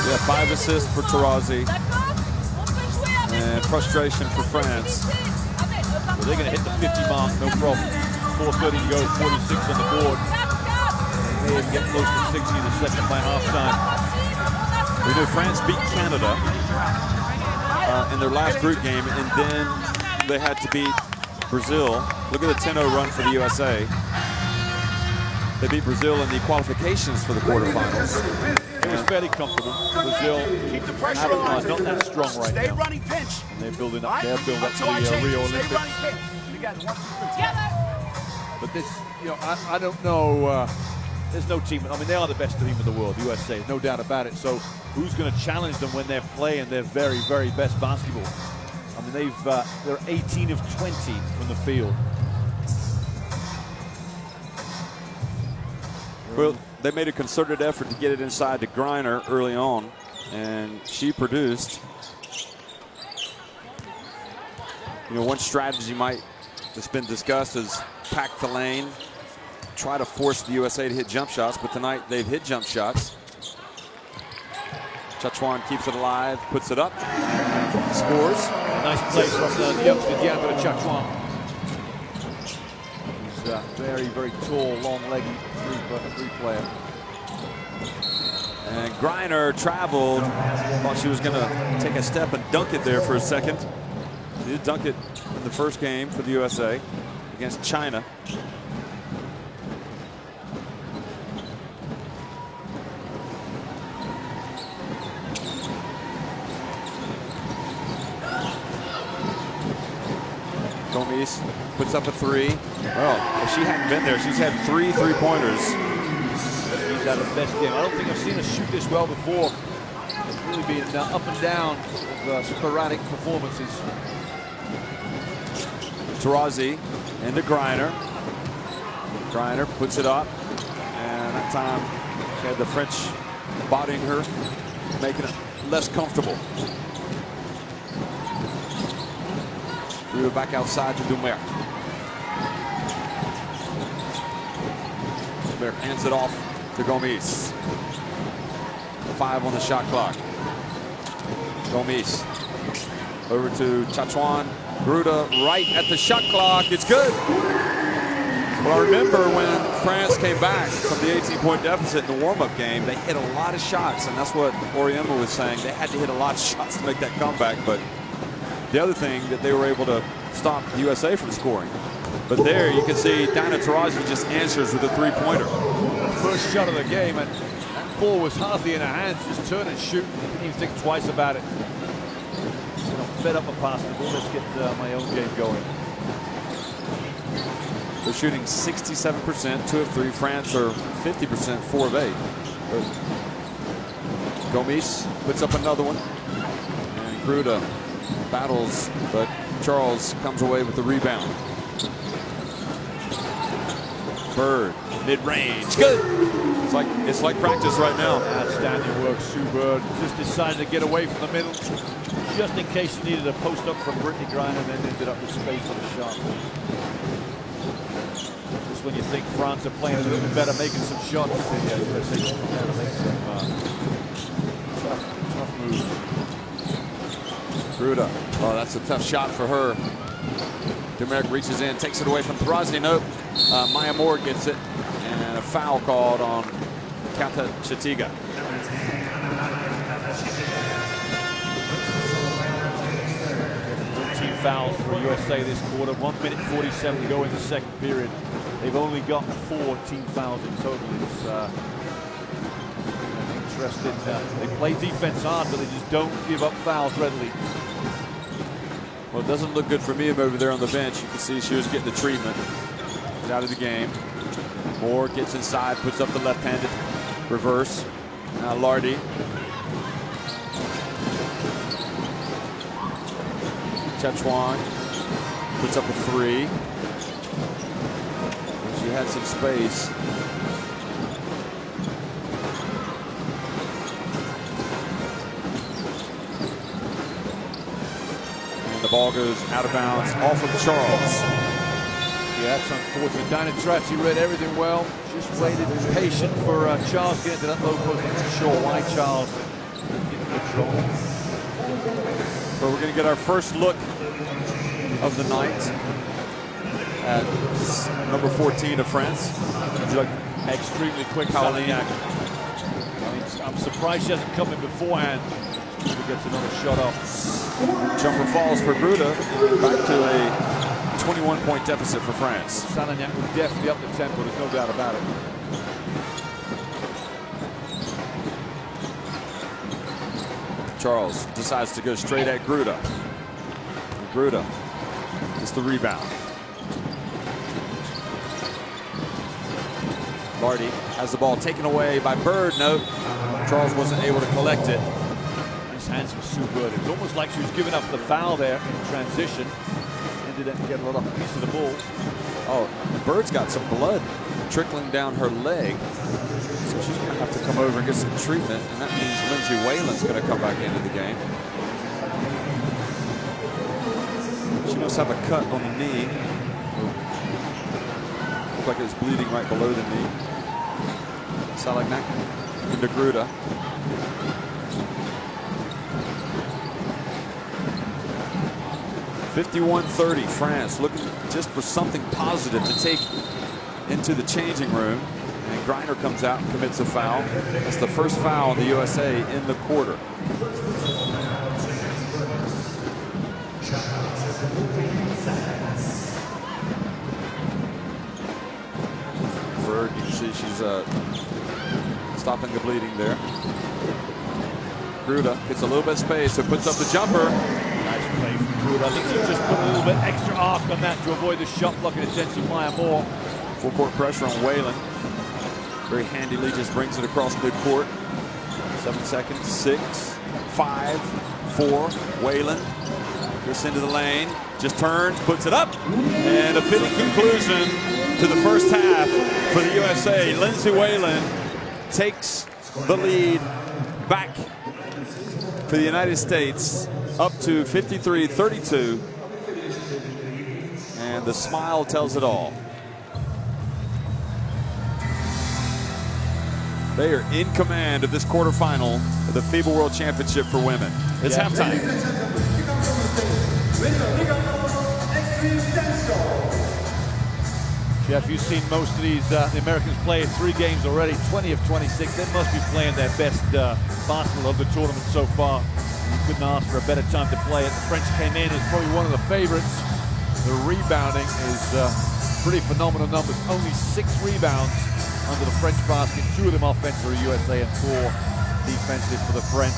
Speaker 3: Yeah, 5 assists for Tarazi. And frustration for France.
Speaker 1: Well, they're going to hit the 50 mark, no problem. 4:30 to go, 46 on the board. They may even get close to 60 in the second by halftime.
Speaker 3: We know France beat Canada in their last group game, and then they had to beat Brazil. Look at the 10-0 run for the USA. They beat Brazil in the qualifications for the quarterfinals.
Speaker 1: It was fairly comfortable. Brazil keep the pressure on. Not that strong right now.
Speaker 4: Running pinch.
Speaker 1: And they're building up. They're building up to the Rio Olympics. But this, you know, I don't know. There's no team. I mean, they are the best team in the world, USA, no doubt about it. So, who's going to challenge them when they're playing their very, very best basketball? I mean, they're 18 of 20 from the field.
Speaker 3: Well, they made a concerted effort to get it inside to Griner early on, and she produced. You know, one strategy that's been discussed is pack the lane, try to force the USA to hit jump shots, but tonight they've hit jump shots. Chachuan keeps it alive, puts it up, scores.
Speaker 1: Nice play from the youngster Diandra Chachuan. He's very, very tall, long-legged three player.
Speaker 3: And Griner traveled, thought she was going to take a step and dunk it there for a second. She did dunk it in the first game for the USA against China. Gomes puts up a 3. Well, if she hadn't been there, she's had 3 3-pointers.
Speaker 1: He's had the best game. I don't think I've seen her shoot this well before. It's really been up and down of sporadic performances.
Speaker 3: Tarazi into Griner. Griner puts it up, and that time she had the French bodying her, making it less comfortable. Threw it back outside to Dumerc. Dumerc hands it off to Gomes. 5 on the shot clock. Gomes over to Chachuan. Gruda right at the shot clock. It's good. Well, I remember when France came back from the 18-point deficit in the warm-up game, they hit a lot of shots, and that's what Oriema was saying. They had to hit a lot of shots to make that comeback, but the other thing that they were able to stop the USA from scoring. But there you can see Diandra Tarazi just answers with a 3-pointer.
Speaker 1: First shot of the game, and that ball was hardly in her hands. Just turn and shoot. Didn't even think twice about it. You know, fed up a pass the ball. Let's get my own game going.
Speaker 3: They're shooting 67%, 2 of 3. France are 50%, 4 of 8. Gomes puts up another one. And Gruda battles, but Charles comes away with the rebound. Bird, mid-range, good. It's like practice right now.
Speaker 1: Outstanding work, Sue Bird. Just decided to get away from the middle, just in case he needed a post up from Brittany Griner, and then ended up with space for the shot. Just when you think France are playing a little bit better, making some shots, they make some tough moves.
Speaker 3: Gruda. Oh, that's a tough shot for her. Dumeric reaches in, takes it away from Tarazzi. Nope. Maya Moore gets it, and a foul called on Kata Chatiga.
Speaker 1: 13 fouls for USA this quarter. 1 minute 47 to go in the second period. They've only got 4 team fouls in total. It's interesting. They play defense hard, but they just don't give up fouls readily.
Speaker 3: Well, it doesn't look good for Miem over there on the bench. You can see she was getting the treatment. She's out of the game. Moore gets inside, puts up the left-handed reverse. Now Lardy. Chachwan puts up a 3. She had some space. And the ball goes out of bounds off of Charles.
Speaker 1: Yeah, that's unfortunate. Dinah Tarazzi read everything well. Just waited patient for Charles getting to that low post. I'm not sure why Charles didn't get control.
Speaker 3: So we're going to get our first look of the night at number 14 of France.
Speaker 1: Extremely quick Salignac. I'm surprised she hasn't come in beforehand. She gets another shot off.
Speaker 3: Jumper falls for Gruda. Back to a 21-point deficit for France.
Speaker 1: Salignac will definitely up the tempo, there's no doubt about it.
Speaker 3: Charles decides to go straight at Gruda. Gruda gets the rebound. Lardy has the ball taken away by Bird. No, Charles wasn't able to collect it.
Speaker 1: Nice hands for Sue Bird. It was almost like she was giving up the foul there in transition. Ended up getting a little piece of the ball.
Speaker 3: Oh, Bird's got some blood trickling down her leg. So she's going to have to come over and get some treatment. And that means Lindsay Whalen's going to come back into the game. She must have a cut on the knee. Looked like it was bleeding right below the knee. Salignac into Gruda. (51-30) France looking just for something positive to take into the changing room. And Griner comes out and commits a foul. That's the first foul on the USA in the quarter. Bird, you can see she's stopping the bleeding there. Gruda gets a little bit of space, so puts up the jumper.
Speaker 1: Nice play from Gruda. I think she just put a little bit extra arc on that to avoid the shot blocking attempt of Maya Moore.
Speaker 3: Full court pressure on Whalen. Very handily just brings it across midcourt. 7 seconds, 6, 5, 4. Whalen gets into the lane, just turns, puts it up, and a fitting conclusion to the first half for the USA. Lindsay Whalen takes the lead back for the United States up to 53-32, and the smile tells it all. They are in command of this quarterfinal of the FIBA World Championship for women. It's halftime.
Speaker 1: Jeff, you've seen most of these, the Americans play 3 games already, 20 of 26. They must be playing their best basketball of the tournament so far. You couldn't ask for a better time to play it. The French came in as probably one of the favorites. The rebounding is pretty phenomenal numbers. Only 6 rebounds under the French basket. 2 of them offensive for the USA and 4 defensive for the French.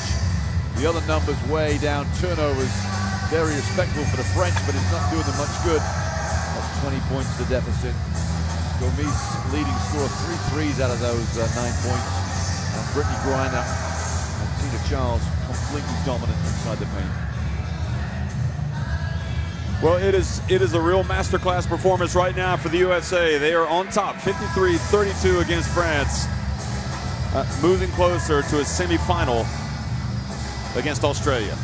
Speaker 1: The other numbers way down. Turnovers very respectable for the French, but it's not doing them much good. That's 20 points to deficit. Gomis leading scorer, 3 threes out of those 9 points. And Brittany Griner and Tina Charles completely dominant inside the paint.
Speaker 3: Well, it is a real masterclass performance right now for the USA. They are on top, 53-32 against France, moving closer to a semifinal against Australia.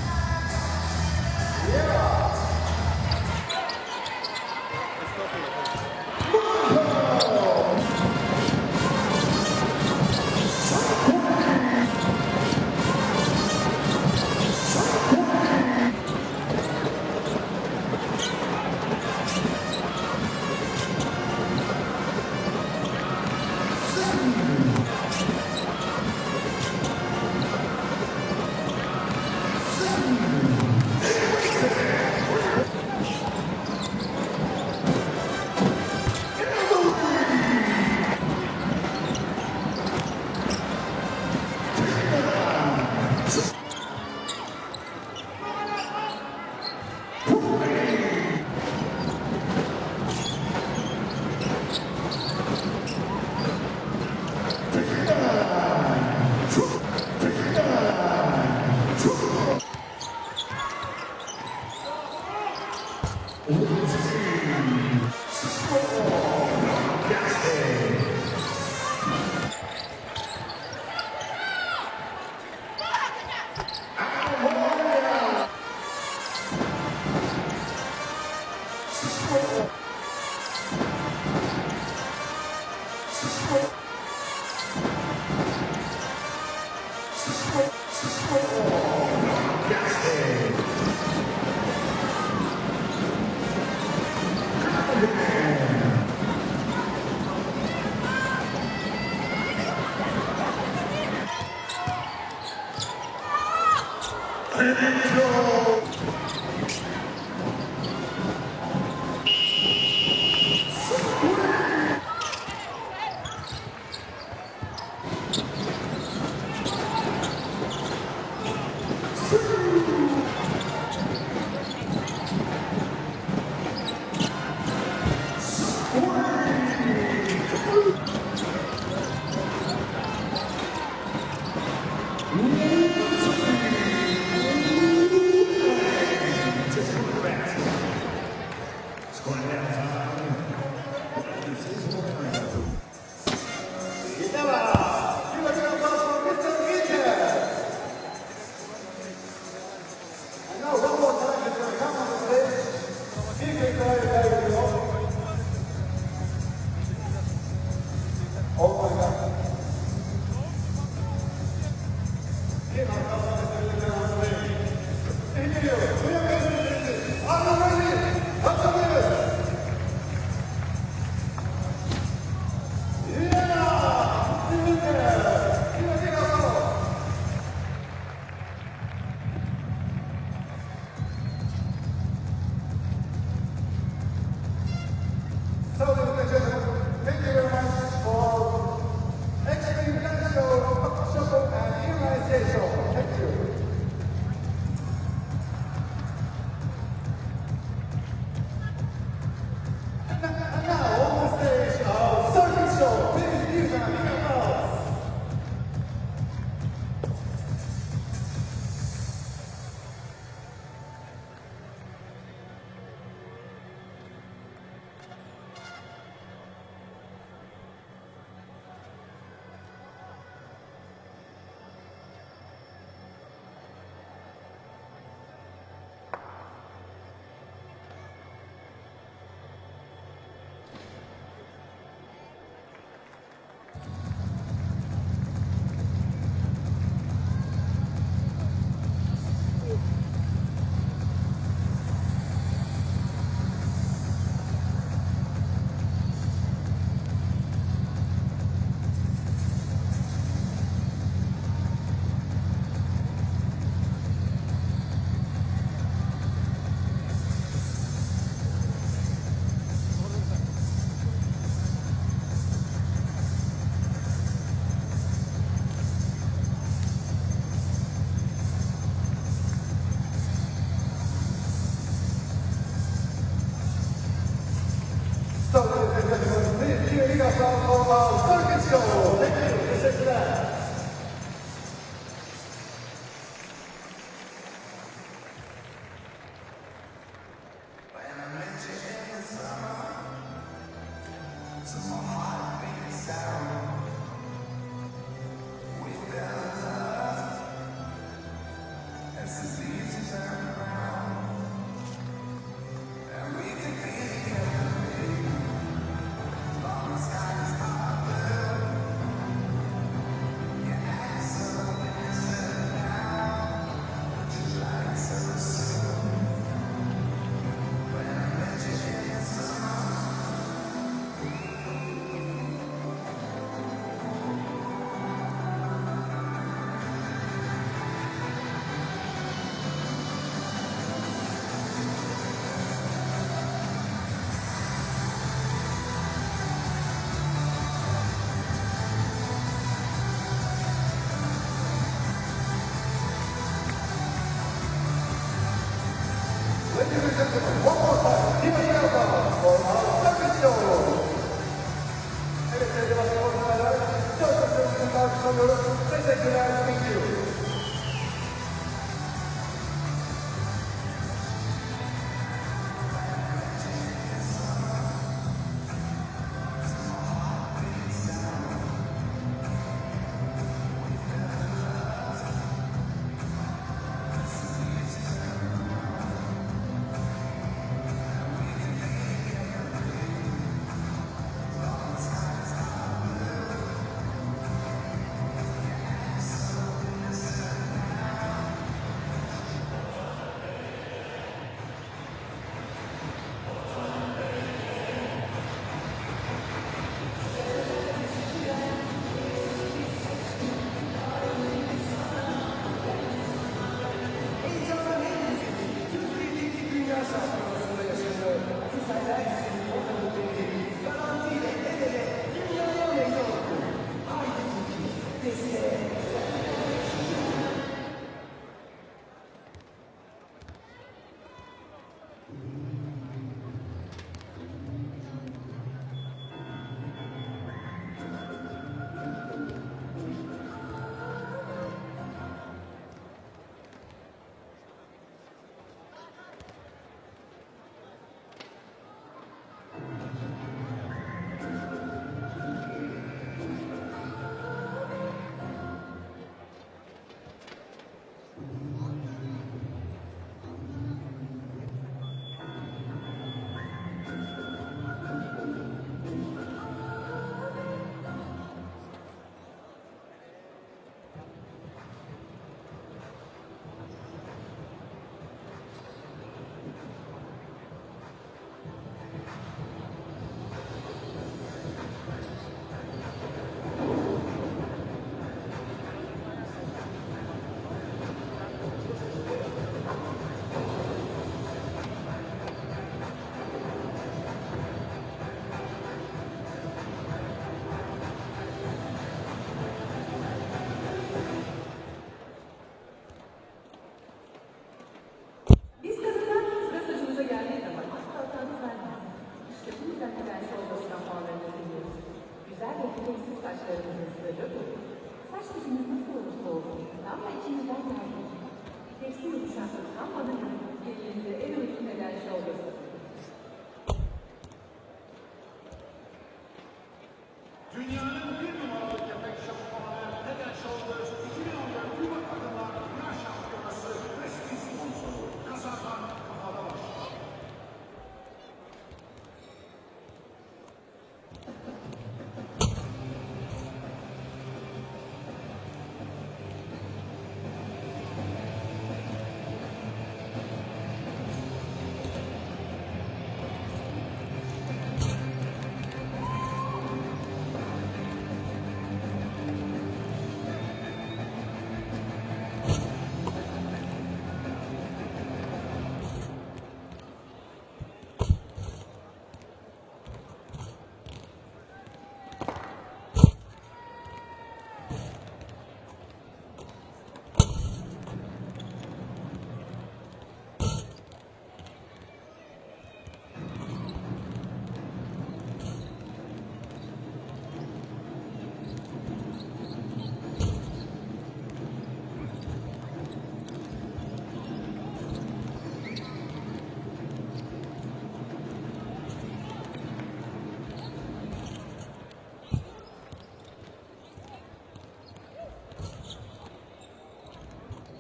Speaker 2: Thank you. Ladies and gentlemen, one more time, FIBA Basketball World Championship. Evet sevgili basketbol severler, çok teşekkürler karşılanıyoruz. Teşekkürler, thank you.
Speaker 4: Saçlarınızın sırrı bu. Saç dikiniz nasıl olursa olsun, tam da içinizden geldi. Tekstil yumuşaklıktan bana göre gelinize en uygun eden şey olması.
Speaker 2: Dünyanın bir numaralı köpek şampuanı Neden Shoulders 2014 FIBA Kadınlar Dünya Şampiyonası resmi sponsoru. Kazandan kafada var.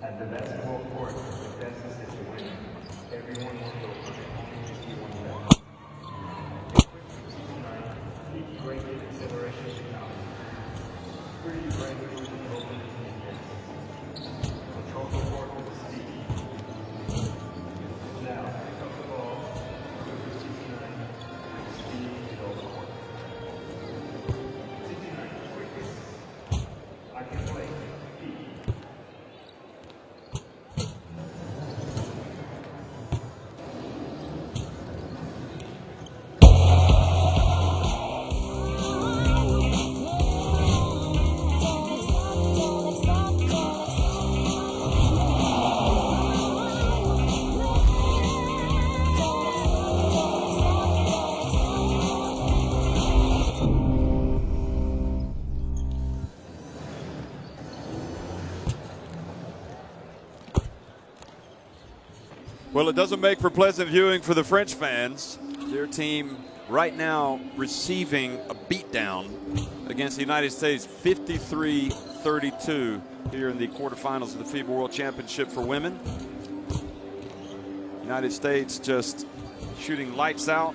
Speaker 5: At the basketball court,
Speaker 3: Well, it doesn't make for pleasant viewing for the French fans. Their team right now receiving a beatdown against the United States, 53-32 here in the quarterfinals of the FIBA World Championship for women. United States just shooting lights out,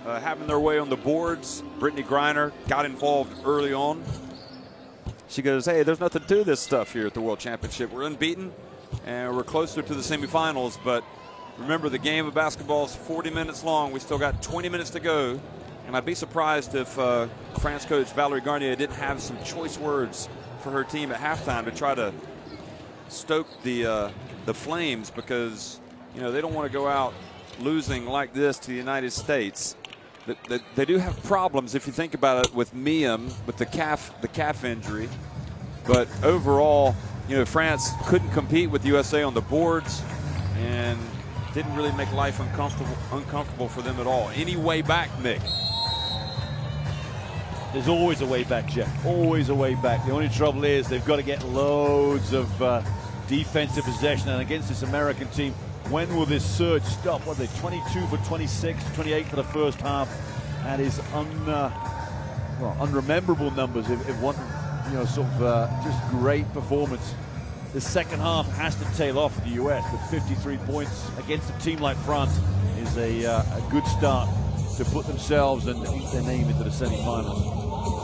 Speaker 3: having their way on the boards. Brittany Griner got involved early on. She goes, hey, there's nothing to this stuff here at the World Championship. We're unbeaten, and we're closer to the semifinals. But remember, the game of basketball is 40 minutes long. We still got 20 minutes to go. And I'd be surprised if France coach Valerie Garnier didn't have some choice words for her team at halftime to try to stoke the flames, because you know they don't want to go out losing like this to the United States. They do have problems if you think about it with Miam with the calf injury, but overall, you know, France couldn't compete with the USA on the boards and didn't really make life uncomfortable for them at all. Any way back, Mick?
Speaker 1: There's always a way back, Jeff. Always a way back. The only trouble is they've got to get loads of defensive possession, and against this American team, when will this surge stop? What are they, 22 for 26, 28 for the first half? That is unrememberable numbers if one, you know, sort of just great performance. The second half has to tail off for the US, but 53 points against a team like France is a good start to put themselves and their name into the semifinals.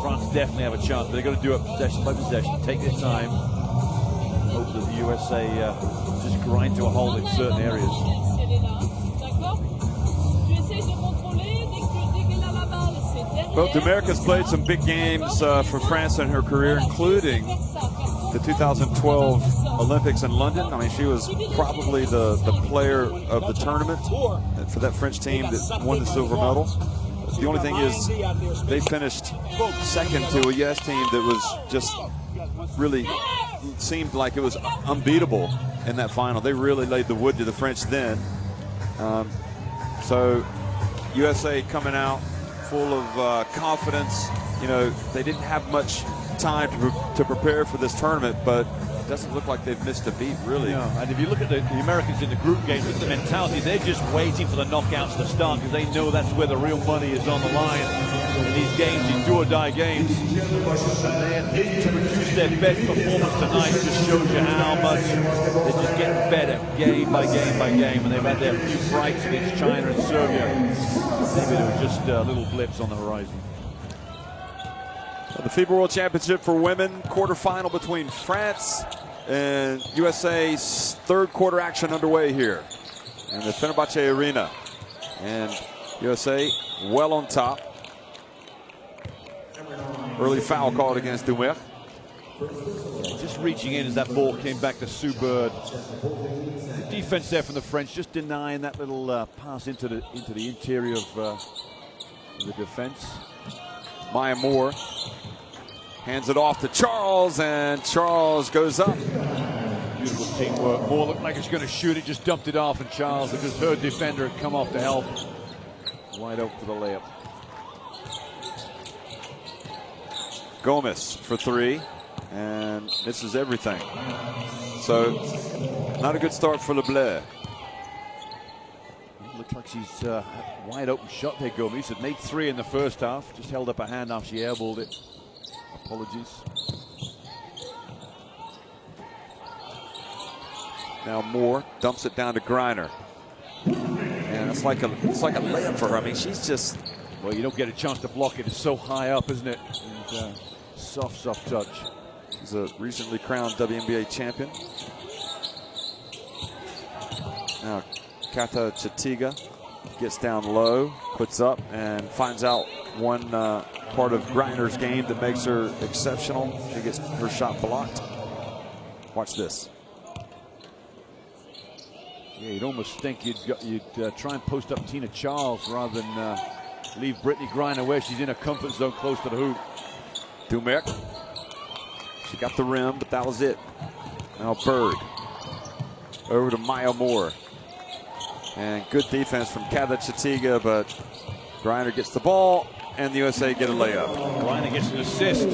Speaker 1: France definitely have a chance, but they've got to do it possession by possession, take their time, hope that the USA just grind to a halt in certain areas.
Speaker 3: Well, Demerica's played some big games for France in her career, including the 2012 Olympics in London. I mean, she was probably the player of the tournament for that French team that won the silver medal. The only thing is they finished second to a US team that was just really seemed like it was unbeatable in that final. They really laid the wood to the French then. So USA coming out full of confidence. You know, they didn't have much time to prepare for this tournament, but it doesn't look like they've missed a beat, really.
Speaker 1: No, and if you look at the Americans in the group games, with the mentality, they're just waiting for the knockouts to start, because they know that's where the real money is on the line. In these games, these do-or-die games, and to produce their best performance tonight just shows you how much they're just getting better game by game by game, and they've had their few frights against China and Serbia. Maybe they were just little blips on the horizon.
Speaker 3: The FIBA World Championship for women, quarterfinal between France and USA's third quarter action underway here in the Fenerbahce Arena. And USA well on top. Early foul called against Dumer.
Speaker 1: Just reaching in as that ball came back to Sue Bird. The defense there from the French, just denying that little pass into the interior of the defense.
Speaker 3: Maya Moore hands it off to Charles, and Charles goes up.
Speaker 1: Beautiful teamwork. Moore looked like he was going to shoot it, just dumped it off, and Charles, because her defender had come off to help. Wide open for the layup.
Speaker 3: Gomez for three, and misses everything. So, not a good start for Le Bleu.
Speaker 1: Looks like she's wide open shot there, Gomez. Had made three in the first half. Just held up a hand after she airballed it. Apologies.
Speaker 3: Now Moore dumps it down to Griner. And it's like a layup for her. I mean, she's just...
Speaker 1: Well, you don't get a chance to block it. It's so high up, isn't it? And soft touch.
Speaker 3: She's a recently crowned WNBA champion. Now Kata Chatiga gets down low, puts up, and finds out one part of Griner's game that makes her exceptional. She gets her shot blocked. Watch this.
Speaker 1: Yeah, you'd almost think you'd try and post up Tina Charles rather than leave Brittany Griner where she's in a comfort zone close to the hoop.
Speaker 3: Dumer. She got the rim, but that was it. Now Bird. Over to Maya Moore. And good defense from Kata Chatiga, but Griner gets the ball, and the USA get a layup.
Speaker 1: Griner gets an assist.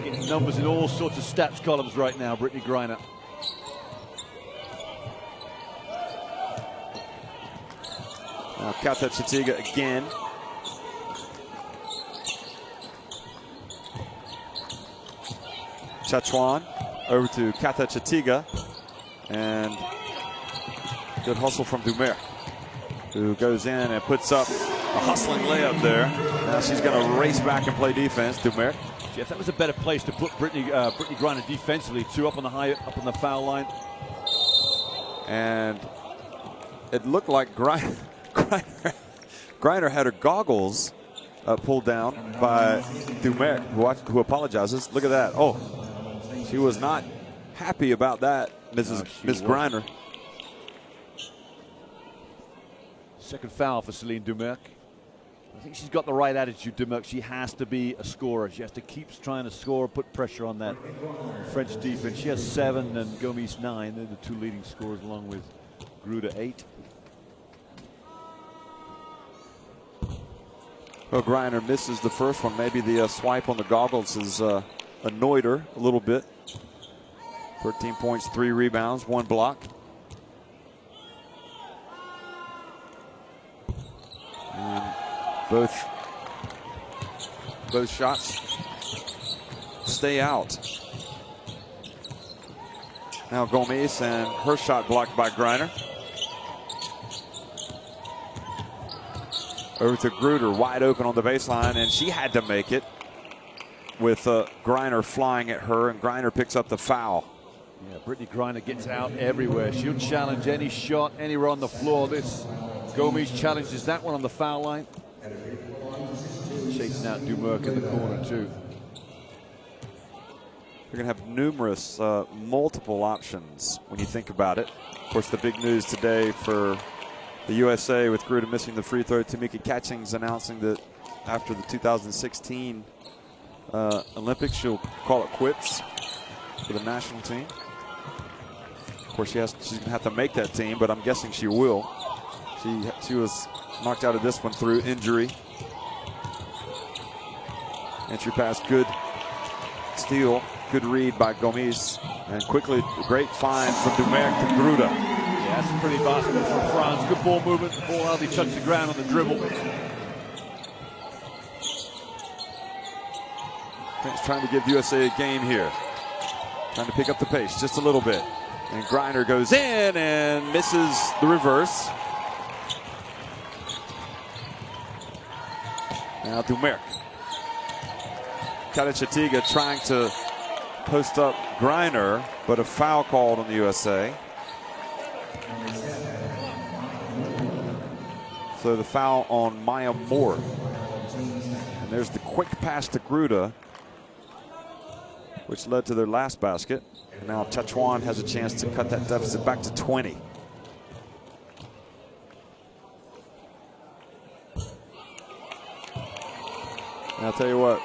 Speaker 1: Getting numbers in all sorts of stats columns right now, Brittany Griner.
Speaker 3: Now Kata Chitiga again. Chachuan over to Kata Chitiga. And good hustle from Dumer, who goes in and puts up a hustling layup there. Now she's going to race back and play defense. Dumer.
Speaker 1: Jeff, that was a better place to put Brittany Griner defensively, too, up on the foul line.
Speaker 3: And it looked like Griner had her goggles pulled down by Dumer, who apologizes. Look at that. Oh, she was not happy about that, Miss Griner.
Speaker 1: Second foul for Celine Dumerc. I think she's got the right attitude, Dumerc. She has to be a scorer. She has to keep trying to score, put pressure on that French defense. She has 7 and Gomis 9. They're the 2 leading scorers, along with Gruda 8.
Speaker 3: Well, Griner misses the first one. Maybe the swipe on the goggles has annoyed her a little bit. 13 points, 3 rebounds, 1 block. And both shots stay out. Now Gomis, and her shot blocked by Griner. Over to Gruder, wide open on the baseline, and she had to make it with Griner flying at her, and Griner picks up the foul.
Speaker 1: Yeah, Brittany Griner gets out everywhere. She'll challenge any shot anywhere on the floor. This Gomis challenges that one on the foul line. Chasing out Dumerc in the corner, too.
Speaker 3: You're going to have numerous, multiple options when you think about it. Of course, the big news today for the USA with Gruda missing the free throw. Tamika Catchings announcing that after the 2016 Olympics, she'll call it quits for the national team. Of course, she's going to have to make that team, but I'm guessing she will. She was knocked out of this one through injury. Entry pass, good steal, good read by Gomis, and quickly great find from Dumerc to Gruda.
Speaker 1: Yeah, that's a pretty basketball from France. Good ball movement. The ball hardly touched the ground on the dribble.
Speaker 3: France trying to give USA a game here. Trying to pick up the pace just a little bit. And Griner goes in and misses the reverse. Now Dumerc. Chatiga trying to post up Griner, but a foul called on the USA. So the foul on Maya Moore. And there's the quick pass to Gruda, which led to their last basket. And now Chachuan has a chance to cut that deficit back to 20. And I'll tell you what,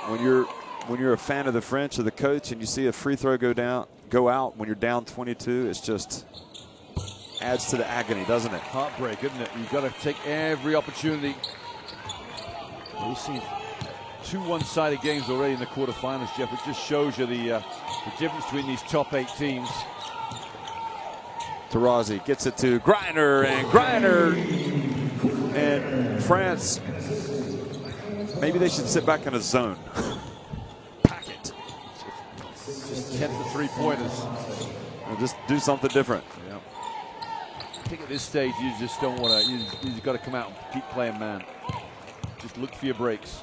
Speaker 3: when you're a fan of the French or the coach and you see a free throw go out when you're down 22, it's just adds to the agony, doesn't it?
Speaker 1: Heartbreak, isn't it? You've got to take every opportunity. We've seen 2 one-sided games already in the quarterfinals, Jeff. It just shows you the difference between these top 8 teams.
Speaker 3: Tarazi gets it to Griner, and France. Maybe they should sit back in a zone. Pack it.
Speaker 1: Just attempt the 3-pointers.
Speaker 3: Or just do something different.
Speaker 1: Yeah. I think at this stage you just don't want to. You've got to come out and keep playing man. Just look for your breaks.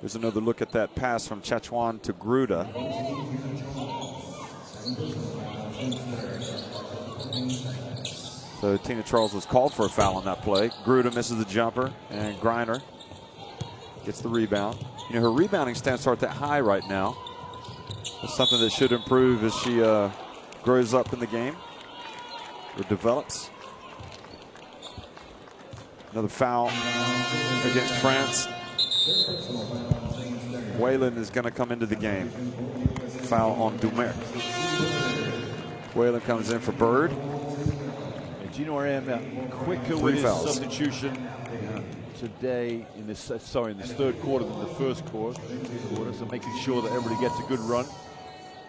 Speaker 3: Here's another look at that pass from Chachuan to Gruda. So Tina Charles was called for a foul on that play. Gruda misses the jumper, and Griner gets the rebound. You know, her rebounding stats aren't that high right now. It's something that should improve as she grows up in the game or develops. Another foul against France. Whalen is going to come into the game. Foul on Dumerc. Whalen comes in for Bird.
Speaker 1: Gino Aram quicker with his substitution today in this third quarter than the first quarter. So making sure that everybody gets a good run,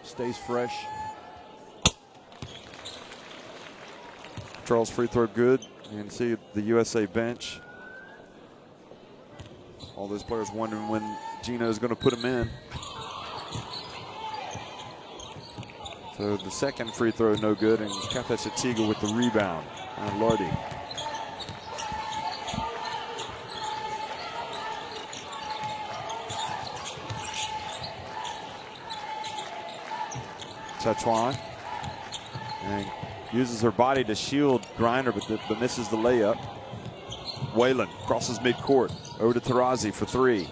Speaker 1: stays fresh.
Speaker 3: Charles free throw good. You can see the USA bench. All those players wondering when Gino is going to put them in. So the second free throw no good, and Kapachatiga with the rebound on Lardy. Chachuan and uses her body to shield Griner, but misses the layup. Whalen crosses midcourt over to Taurazi for three.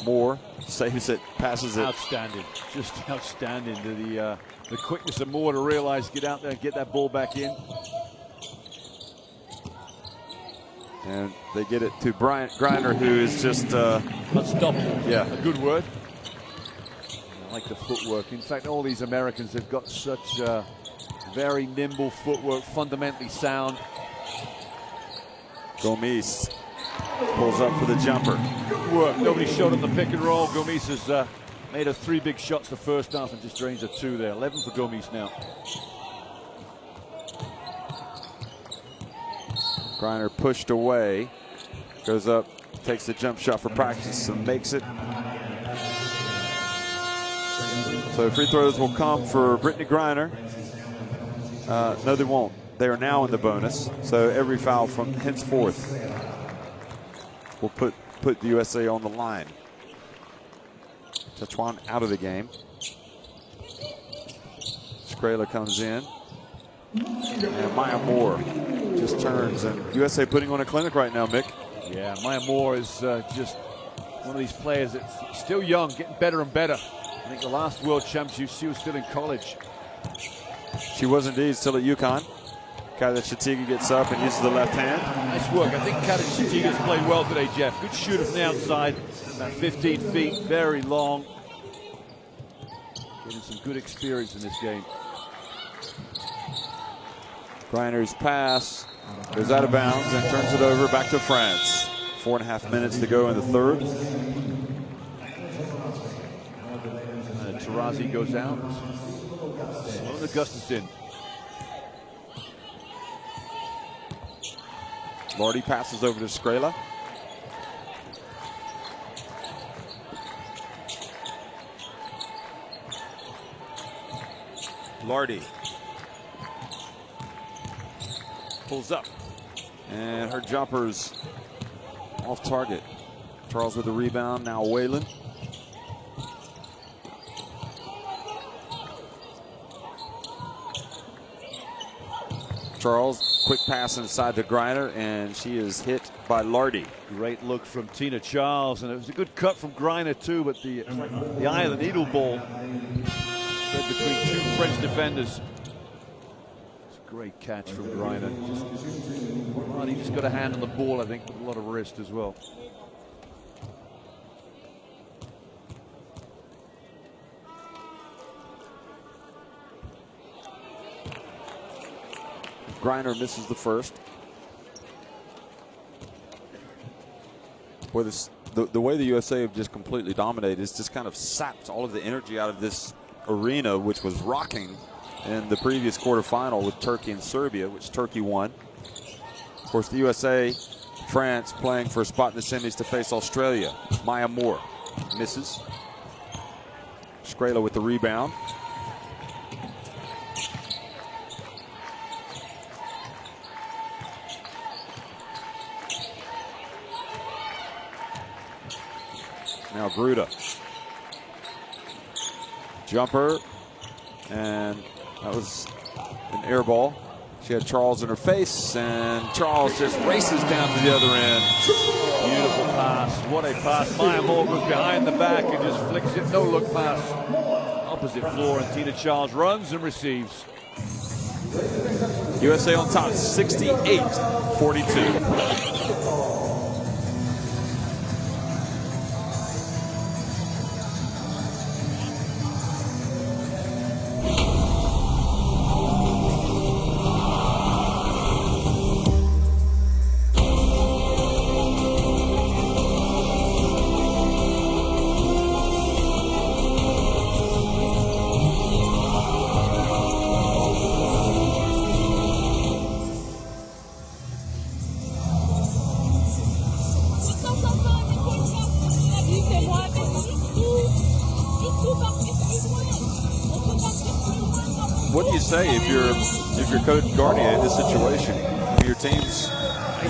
Speaker 3: Moore saves it, passes it.
Speaker 1: Outstanding, just outstanding. The quickness of Moore to realize, get out there and get that ball back in.
Speaker 3: And they get it to Griner, who is just
Speaker 1: unstoppable.
Speaker 3: Yeah,
Speaker 1: a good word. I like the footwork. In fact, all these Americans have got such very nimble footwork, fundamentally sound.
Speaker 3: Gomis pulls up for the jumper.
Speaker 1: Good work. Nobody shot on the pick and roll. Gomis has made her 3 big shots the first half and just drains a 2 there. 11 for Gomis now.
Speaker 3: Griner pushed away, goes up, takes the jump shot for practice and makes it. So free throws will come for Brittany Griner. No, they won't. They are now in the bonus. So every foul from henceforth will put the USA on the line. Chachuan out of the game. Skrela comes in. And Maya Moore just turns. And USA putting on a clinic right now, Mick.
Speaker 1: Yeah, Maya Moore is just one of these players that's still young, getting better and better. I think the last World Championship, she was still in college.
Speaker 3: She was indeed still at UConn. Kapachatiga gets up and uses the left hand.
Speaker 1: Nice work. I think Kapachatiga's played well today, Jeff. Good shooter from the outside. About 15 feet, very long. Getting some good experience in this game.
Speaker 3: Griner's pass goes out of bounds and turns it over back to France. 4.5 minutes to go in the third.
Speaker 1: Taurazi goes out. Sloan Augustus.
Speaker 3: Lardy passes over to Skrela. Lardy pulls up, and her jumper's off target. Charles with the rebound, now Whalen. Charles, quick pass inside to Griner, and she is hit by Lardy.
Speaker 1: Great look from Tina Charles, and it was a good cut from Griner too, but the eye of the needle ball spread between 2 French defenders. It's a great catch from Griner. He just got a hand on the ball, I think, with a lot of wrist as well.
Speaker 3: Griner misses the first. Boy, the way the USA have just completely dominated is just kind of sapped all of the energy out of this arena, which was rocking in the previous quarterfinal with Turkey and Serbia, which Turkey won. Of course, the USA, France playing for a spot in the semis to face Australia. Maya Moore misses. Skrela with the rebound. Now Gruda. Jumper, and that was an air ball. She had Charles in her face, and Charles just races down to the other end.
Speaker 1: Beautiful pass. What a pass. Maya Moore goes behind the back and just flicks it. No look pass. Opposite floor, and Tina Charles runs and receives.
Speaker 3: USA on top, 68-42. say if you're Coach Garnier in this situation, your team's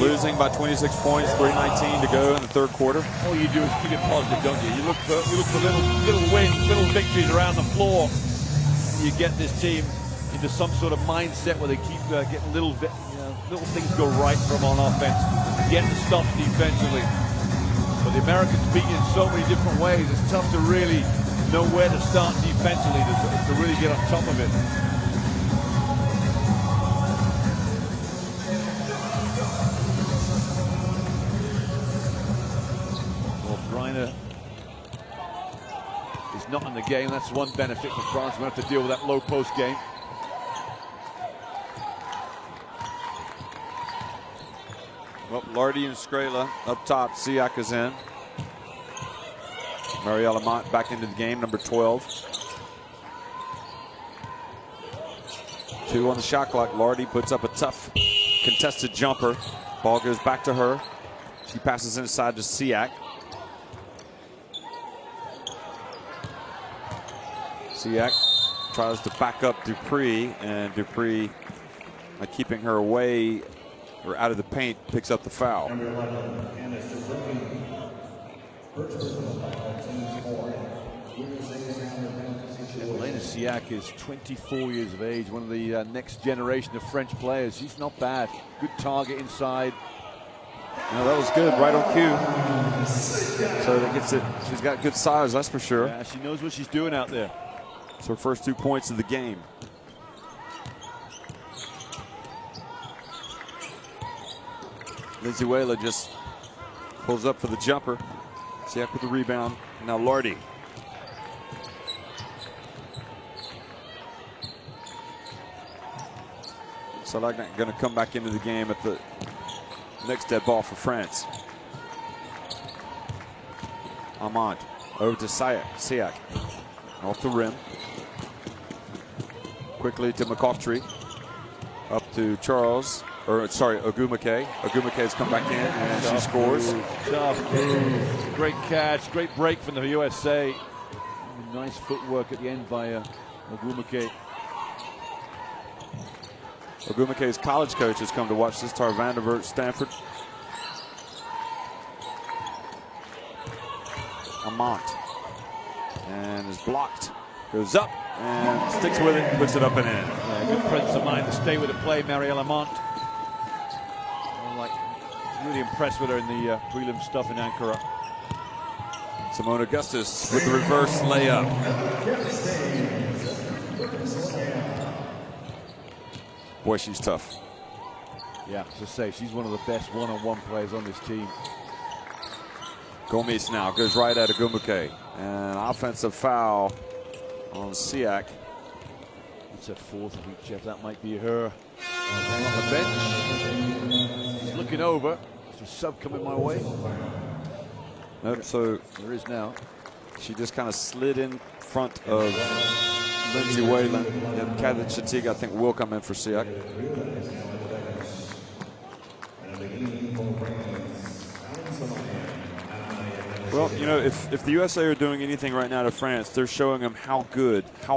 Speaker 3: losing by 26 points, 3:19 to go in the third quarter.
Speaker 1: All you do is keep it positive, don't you? You look for little wins, little victories around the floor. You get this team into some sort of mindset where they keep getting little things go right from on offense, getting stops defensively. But the Americans beat you in so many different ways. It's tough to really know where to start defensively to really get on top of it. Well, Griner is not in the game. That's one benefit for France. We have to deal with that low post game.
Speaker 3: Well, Lardy and Skrela up top. Siak is in. Marielle Lamont back into the game, number 12. 2 on the shot clock. Lardy puts up a tough contested jumper. Ball goes back to her. She passes inside to Siak. Siak tries to back up Dupree, and Dupree, by keeping her away or out of the paint, picks up the foul.
Speaker 1: Elena Siak is 24 years of age, one of the next generation of French players. She's not bad. Good target inside.
Speaker 3: No, that was good, right on cue. So that gets it. She's got good size, that's for sure.
Speaker 1: Yeah, she knows what she's doing out there.
Speaker 3: It's her first 2 points of the game. Venezuela just pulls up for the jumper. Siak with the rebound. Now Lardy. So like going to come back into the game at the next dead ball for France. Amand over to Siak. Off the rim. Quickly to McCoughtry. Up to Charles. Ogumake. Ogumake has come back in and she scores.
Speaker 1: Tough move. Great catch. Great break from the USA. Nice footwork at the end by Ogumake.
Speaker 3: Ogumake's college coach has come to watch this. Tar Vanderbilt, Stanford. Amont. And is blocked. Goes up and sticks with it, puts it up and in.
Speaker 1: Yeah, good presence of mind to stay with the play, Marielle Amont. Really impressed with her in the prelim stuff in Ankara.
Speaker 3: Simone Augustus with the reverse layup. Boy, she's tough.
Speaker 1: Yeah, to say she's one of the best one-on-one players on this team.
Speaker 3: Gomis now goes right at Ogumake. And offensive foul on Siak.
Speaker 1: That's a fourth, I think, Jeff. That might be her on the bench. She's looking over. There's a sub coming my way.
Speaker 3: Nope, so
Speaker 1: there is now.
Speaker 3: She just kind of slid in front of Lindsay Whalen. And Kathy Chatiga, I think, will come in for Siak. Well, you know, if the USA are doing anything right now to France, they're showing them how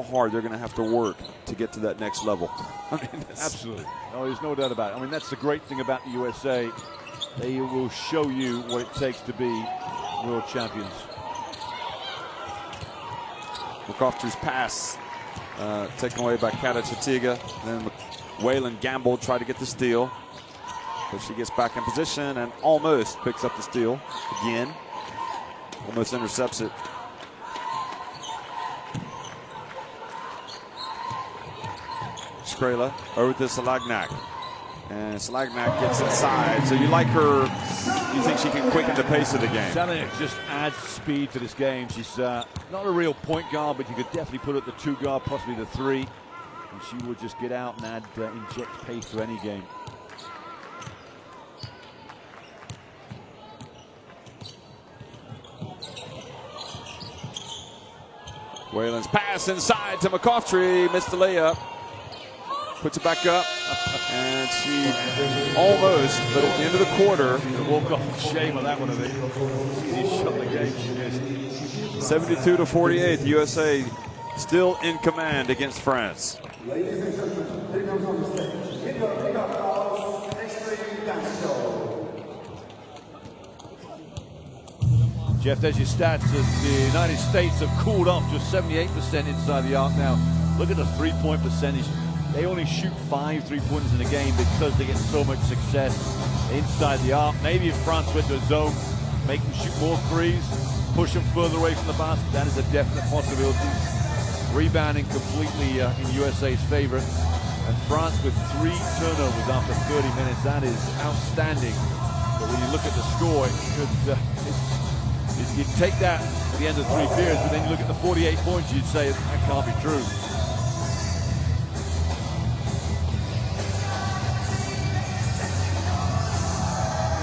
Speaker 3: hard they're going to have to work to get to that next level. I mean,
Speaker 1: absolutely. No, there's no doubt about it. I mean, that's the great thing about the USA. They will show you what it takes to be world champions.
Speaker 3: McCoughtry's pass taken away by Kata Chatiga. Then Whalen gambled, tried to get the steal. But she gets back in position and almost picks up the steal again. Almost intercepts it. Skrela over to Salagnac. And Salagnac gets inside. So you like her, you think she can quicken the pace of the game?
Speaker 1: Salagnac just adds speed to this game. She's not a real point guard, but you could definitely put her at the 2 guard, possibly the 3. And she would just get out and add, inject pace to any game.
Speaker 3: Whalen's pass inside to McCoughtry, missed the layup. Puts it back up, and she almost, but at the end of the quarter.
Speaker 1: Walk off shame on that one, I think. Easy shot the game she missed.
Speaker 3: 72-48, USA still in command against France.
Speaker 2: Ladies and gentlemen, here comes on the stage, in the FIBA Basketball Extreme Dance Show.
Speaker 1: Jeff, there's your stats. The United States have cooled off just 78% inside the arc now. Look at the three-point percentage. They only shoot 5 3-pointers in a game because they get so much success inside the arc. Maybe if France went to a zone, make them shoot more threes, push them further away from the basket. That is a definite possibility. Rebounding completely in USA's favor. And France with 3 turnovers after 30 minutes. That is outstanding. But when you look at the score, you'd take that at the end of 3 periods, but then you look at the 48 points, you'd say that can't be true.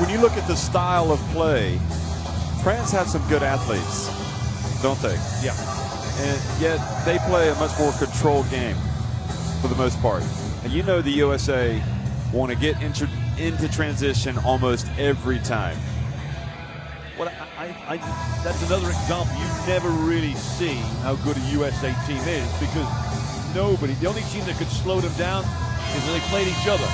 Speaker 3: When you look at the style of play, France has some good athletes, don't they?
Speaker 1: Yeah.
Speaker 3: And yet they play a much more controlled game for the most part. And you know the USA want to get into transition almost every time.
Speaker 1: Well, that's another example. You never really see how good a USA team is because the only team that could slow them down is when they played each other.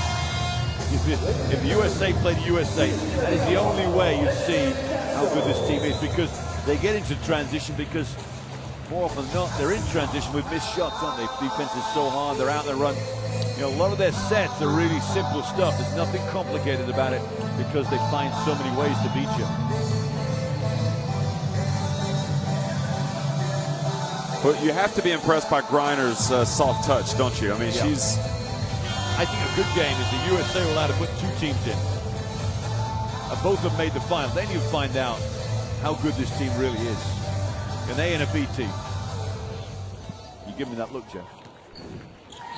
Speaker 1: If the USA played the USA, that is the only way you see how good this team is because they get into transition because more often than not, they're in transition with missed shots, aren't they? Defense is so hard, they're out there run. You know, a lot of their sets are really simple stuff. There's nothing complicated about it because they find so many ways to beat you.
Speaker 3: But you have to be impressed by Griner's soft touch, don't you? I mean, she's...
Speaker 1: I think a good game is the USA will allow to put 2 teams in. Both of them made the final. Then you find out how good this team really is. An A and a B team. You give me that look, Jeff.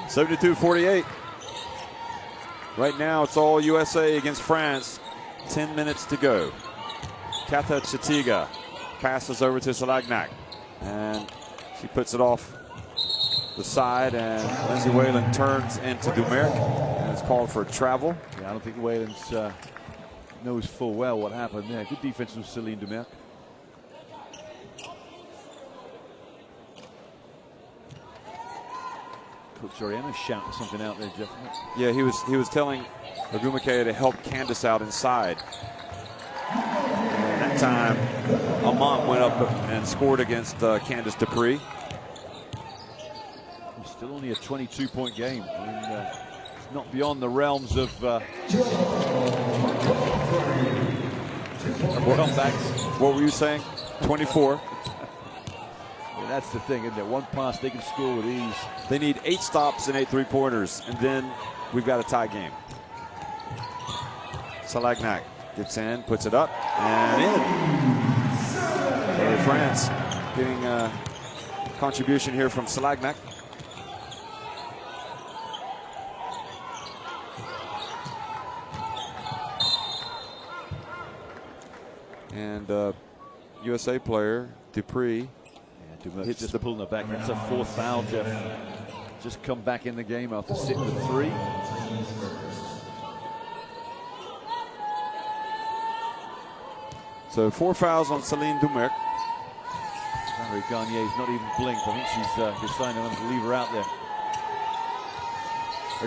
Speaker 3: 72-48. Right now, it's all USA against France. 10 minutes to go. Katha Chitiga passes over to Salagnac. And she puts it off the side, and Lindsay Whalen turns into Dumerc, and it's called for travel.
Speaker 1: Yeah, I don't think Whalen's knows full well what happened there. Good defense from Celine Dumerc. Coach Oriana shouting something out there, Jeff.
Speaker 3: Yeah, he was telling Ogumake to help Candace out inside. And that time, Amont went up and scored against Candace Dupree.
Speaker 1: Still only a 22-point game. I mean, it's not beyond the realms of comebacks.
Speaker 3: What were you saying? 24.
Speaker 1: Yeah, that's the thing, isn't it? One pass, they can score with ease.
Speaker 3: They need 8 stops and 8 3-pointers, and then we've got a tie game. Salagnac gets in, puts it up, and in. France getting a contribution here from Salagnac. And USA player Dupree.
Speaker 1: Yeah, Dumerc's just pulling it back. That's a 4th foul, Jeff. Just come back in the game after sitting at 3.
Speaker 3: So 4 fouls on Celine Dumerc.
Speaker 1: Marie Garnier's not even blinked. I think she's deciding to leave her out there.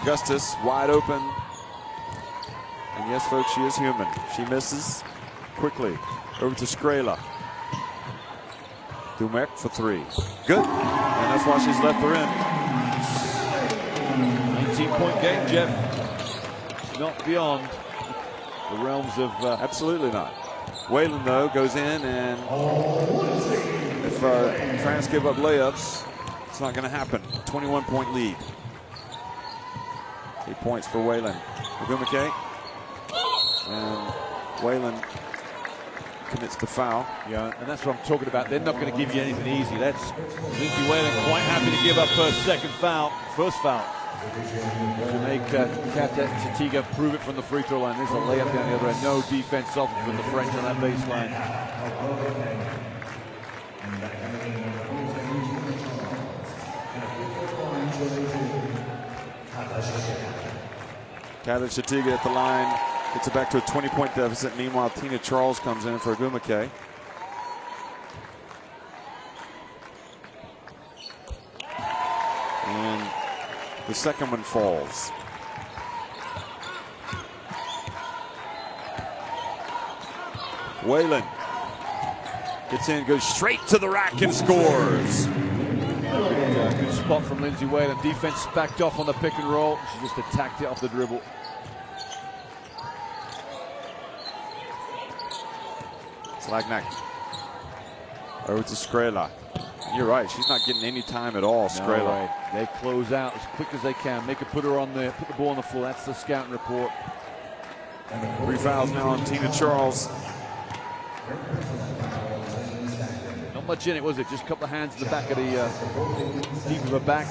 Speaker 3: Augustus wide open. And yes, folks, she is human. She misses quickly. Over to Skrela. Dumerc for 3. Good. And that's why she's left her in.
Speaker 1: 19-point game, Jeff. Not beyond the realms of...
Speaker 3: Absolutely not. Whalen, though, goes in, and if France give up layups, it's not going to happen. 21-point lead. 8 points for Whalen. Ogumake. And Whalen commits the foul.
Speaker 1: Yeah, and that's what I'm talking about. They're not going to give you anything easy. That's Lindsay Whalen quite happy to give up her first foul. To make Katha Chitiga prove it from the free throw line. There's a layup down the other end. No defense offered from the French on that baseline.
Speaker 3: Katha Chitiga at the line. Gets it back to a 20-point deficit. Meanwhile, Tina Charles comes in for Ogumake. And The second one falls. Whalen gets in, goes straight to the rack and scores.
Speaker 1: Good spot from Lindsay Whalen. Defense backed off on the pick and roll. She just attacked it off the dribble.
Speaker 3: Slagnack over to Skrela. You're right, she's not getting any time at all, Skrela.
Speaker 1: No, right. They close out as quick as they can. Make her put her on there, put the ball on the floor. That's the scouting report.
Speaker 3: 3 fouls now on Tina Charles.
Speaker 1: Not much in it, was it? Just a couple of hands in the back of the deep of her back.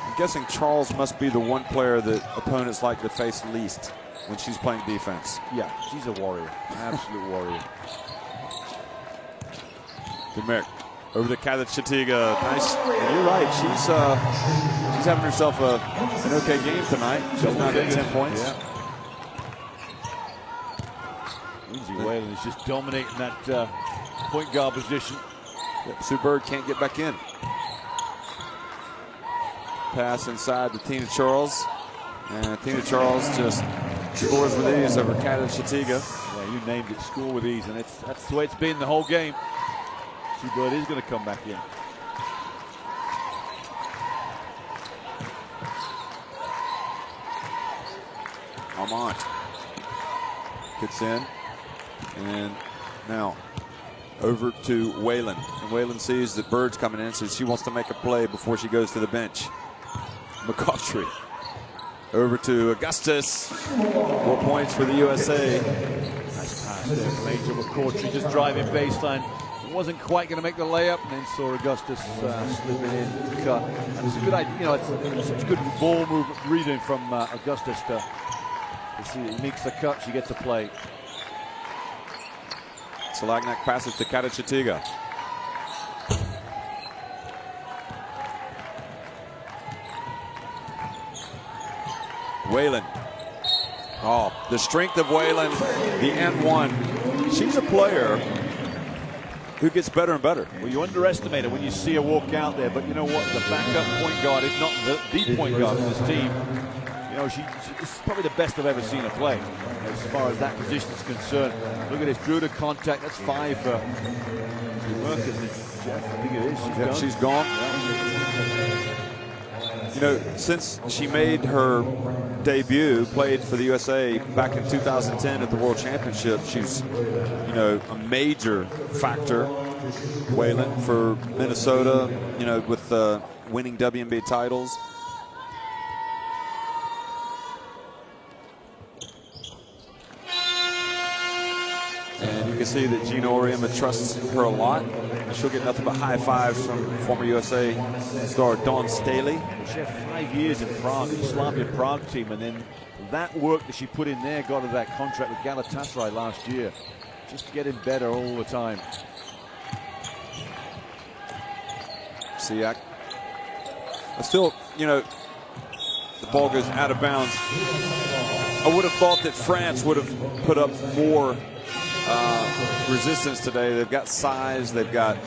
Speaker 3: I'm guessing Charles must be the one player that opponents like to face least when she's playing defense.
Speaker 1: Yeah, she's a warrior, an absolute warrior.
Speaker 3: Demir over to Chatiga. Nice. And you're right. She's having herself an okay game tonight. She's not at 10 points.
Speaker 1: Yeah. Lindsay Whalen is just dominating that point guard position.
Speaker 3: Yep, Sue Bird can't get back in. Pass inside to Tina Charles. And Tina Charles just scores with ease over Chatiga.
Speaker 1: Yeah, you named it, score with ease, and that's the way it's been the whole game. Sue Bird is going to come back in.
Speaker 3: Armand gets in, and now over to Whalen. And Whalen sees that Bird's coming in, so she wants to make a play before she goes to the bench. McCautry over to Augustus. 4 points for the USA.
Speaker 1: Nice pass there from Angel McCautry, just driving baseline. Wasn't quite going to make the layup, and then saw Augustus slip it in, cut. And it's a good idea, you know, it's such good ball movement reading from Augustus to see that he makes the cut, she gets a play.
Speaker 3: Solagnak passes to Chatiga. Whalen. Oh, the strength of Whalen, the N1. She's a player who gets better and better.
Speaker 1: Well, you underestimate her when you see her walk out there, but you know what? The backup point guard is not the point guard for this team. You know, this is probably the best I've ever seen her play as far as that position is concerned. Look at this, drew to contact. That's 5 for Merkins. Jeff, I think it is.
Speaker 3: She's gone. You know, since she made her debut, played for the USA back in 2010 at the World Championship, she's, you know, a major factor. Whalen for Minnesota, you know, with winning WNBA titles. And you can see that Gina Auriemma trusts her a lot. She'll get nothing but high fives from former USA star Dawn Staley.
Speaker 1: She had 5 years in Prague, the Slavia Prague team, and then that work that she put in there got her that contract with Galatasaray last year. Just getting better all the time.
Speaker 3: Siak. Still, you know, the ball goes out of bounds. I would have thought that France would have put up more resistance today. They've got size. They do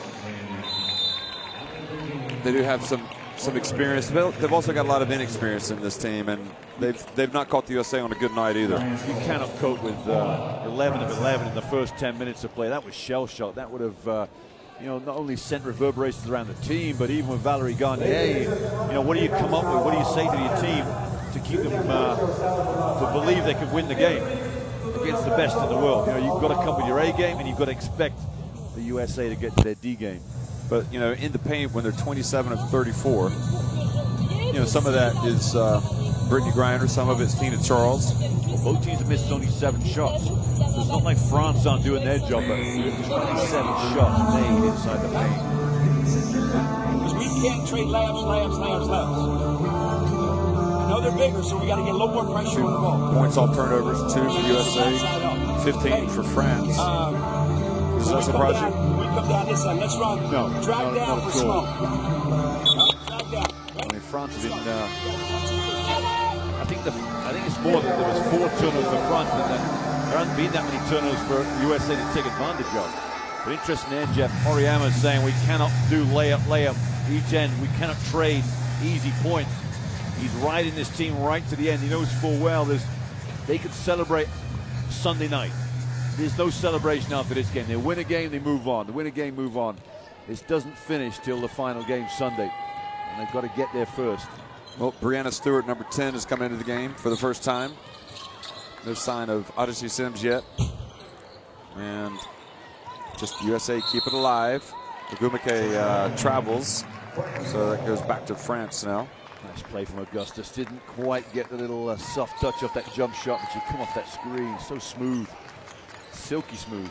Speaker 3: have some experience. They've also got a lot of inexperience in this team, and they've not caught the USA on a good night either.
Speaker 1: You cannot cope with 11 of 11 in the first 10 minutes of play. That was shell shock. That would have, you know, not only sent reverberations around the team, but even with Valerie Garnier, you know, what do you come up with? What do you say to your team to keep them to believe they could win the game against the best in the world? You know, you've got to come with your A game, and you've got to expect the USA to get to their D game.
Speaker 3: But, you know, in the paint when they're 27 of 34, you know, some of that is Brittany Griner, some of it's Tina Charles.
Speaker 1: Well, both teams have missed only 7 shots. So it's not like France aren't doing their job, but 27 shots made inside the paint.
Speaker 5: Because we can't trade layups. I know they're bigger, so we got to get a little more pressure on the ball.
Speaker 3: Points all turnovers, 2 for USA, 15 for France. Does that surprise you?
Speaker 5: We come down this side. Let's run.
Speaker 1: No,
Speaker 5: Drag down for smoke. Drag down.
Speaker 1: I mean, France have been. I think it's more that there was 4 turnovers for France, and there hasn't been that many turnovers for USA to take advantage of. But interesting there, Jeff. Auriemma is saying we cannot do layup each end. We cannot trade easy points. He's riding this team right to the end. He knows full well they could celebrate Sunday night. There's no celebration after this game. They win a game, they move on. They win a game, move on. This doesn't finish till the final game Sunday, and they've got to get there first.
Speaker 6: Well, Breanna Stewart, number 10, has come into the game for the first time. No sign of Odyssey Sims yet. And just USA keep it alive. Ogumake travels, so that goes back to France now.
Speaker 1: Nice play from Augustus. Didn't quite get the little soft touch off that jump shot, but she come off that screen. So smooth, silky smooth.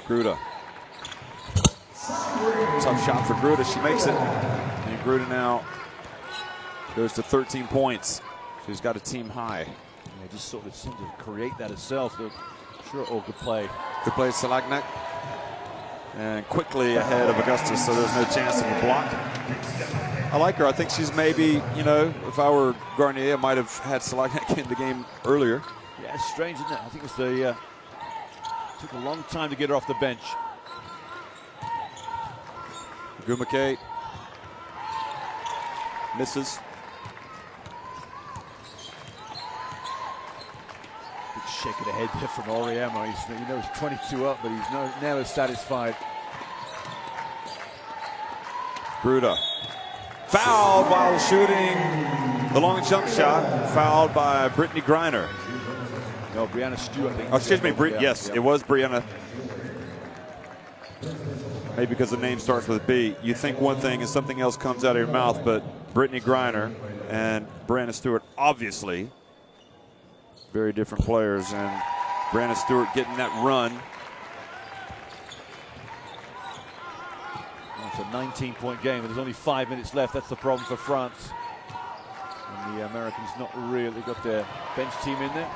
Speaker 6: Gruda. Tough shot for Gruda. She makes it. And Gruda now goes to 13 points. She's got a team high.
Speaker 1: Yeah, just sort of seemed to create that herself. But sure, all good play.
Speaker 6: Good play, Salagnak. And quickly ahead of Augustus, so there's no chance of a block. I like her. I think she's maybe, you know, if I were Garnier, I might have had Salagnak in the game earlier.
Speaker 1: Yeah, it's strange, isn't it? I think it's the took a long time to get her off the bench.
Speaker 6: Ogumake misses.
Speaker 1: Big shake of the head there from Auriemma. You know, he's 22 up, but he's never satisfied.
Speaker 6: Gruda fouled while shooting the long jump shot. Fouled by Brittany Griner.
Speaker 1: No, Breanna Stewart.
Speaker 6: Oh, excuse me, yes,
Speaker 1: yeah.
Speaker 6: It was Breanna. Maybe because the name starts with B. You think one thing and something else comes out of your mouth, but Brittany Griner and Breanna Stewart, obviously, very different players. And Breanna Stewart getting that run.
Speaker 1: It's a 19-point game, and there's only 5 minutes left. That's the problem for France. And the Americans not really got their bench team in there.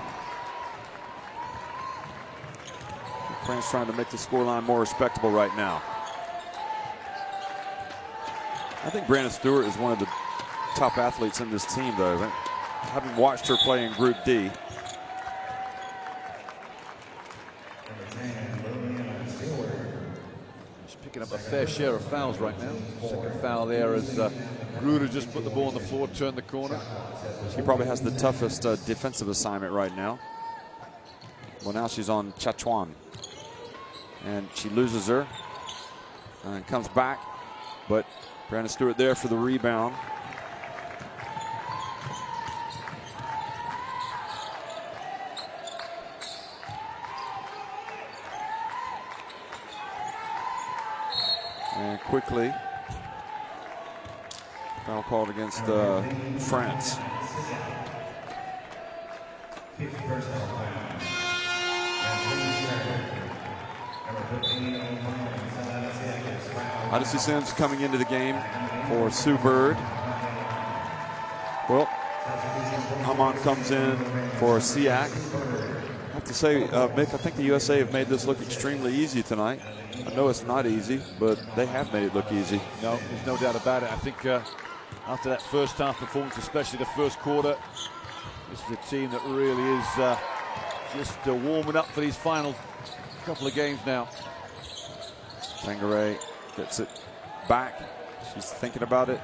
Speaker 6: France trying to make the scoreline more respectable right now. I think Breanna Stewart is one of the top athletes in this team, though. Having watched her play in Group D.
Speaker 1: She's picking up a fair share of fouls right now. Second foul there as Gruda just put the ball on the floor, turned the corner.
Speaker 6: She probably has the toughest defensive assignment right now. Well, now she's on Chachuan. And she loses her and comes back, but Breanna Stewart there for the rebound. And quickly, foul called against France. Odyssey Sims coming into the game for Sue Bird. Well, Amon comes in for Siak. I have to say, Mick, I think the USA have made this look extremely easy tonight. I know it's not easy, but they have made it look easy.
Speaker 1: No, there's no doubt about it. I think after that first half performance, especially the first quarter, this is a team that really is just warming up for these final couple of games now.
Speaker 6: Tangeray gets it back. She's thinking about it.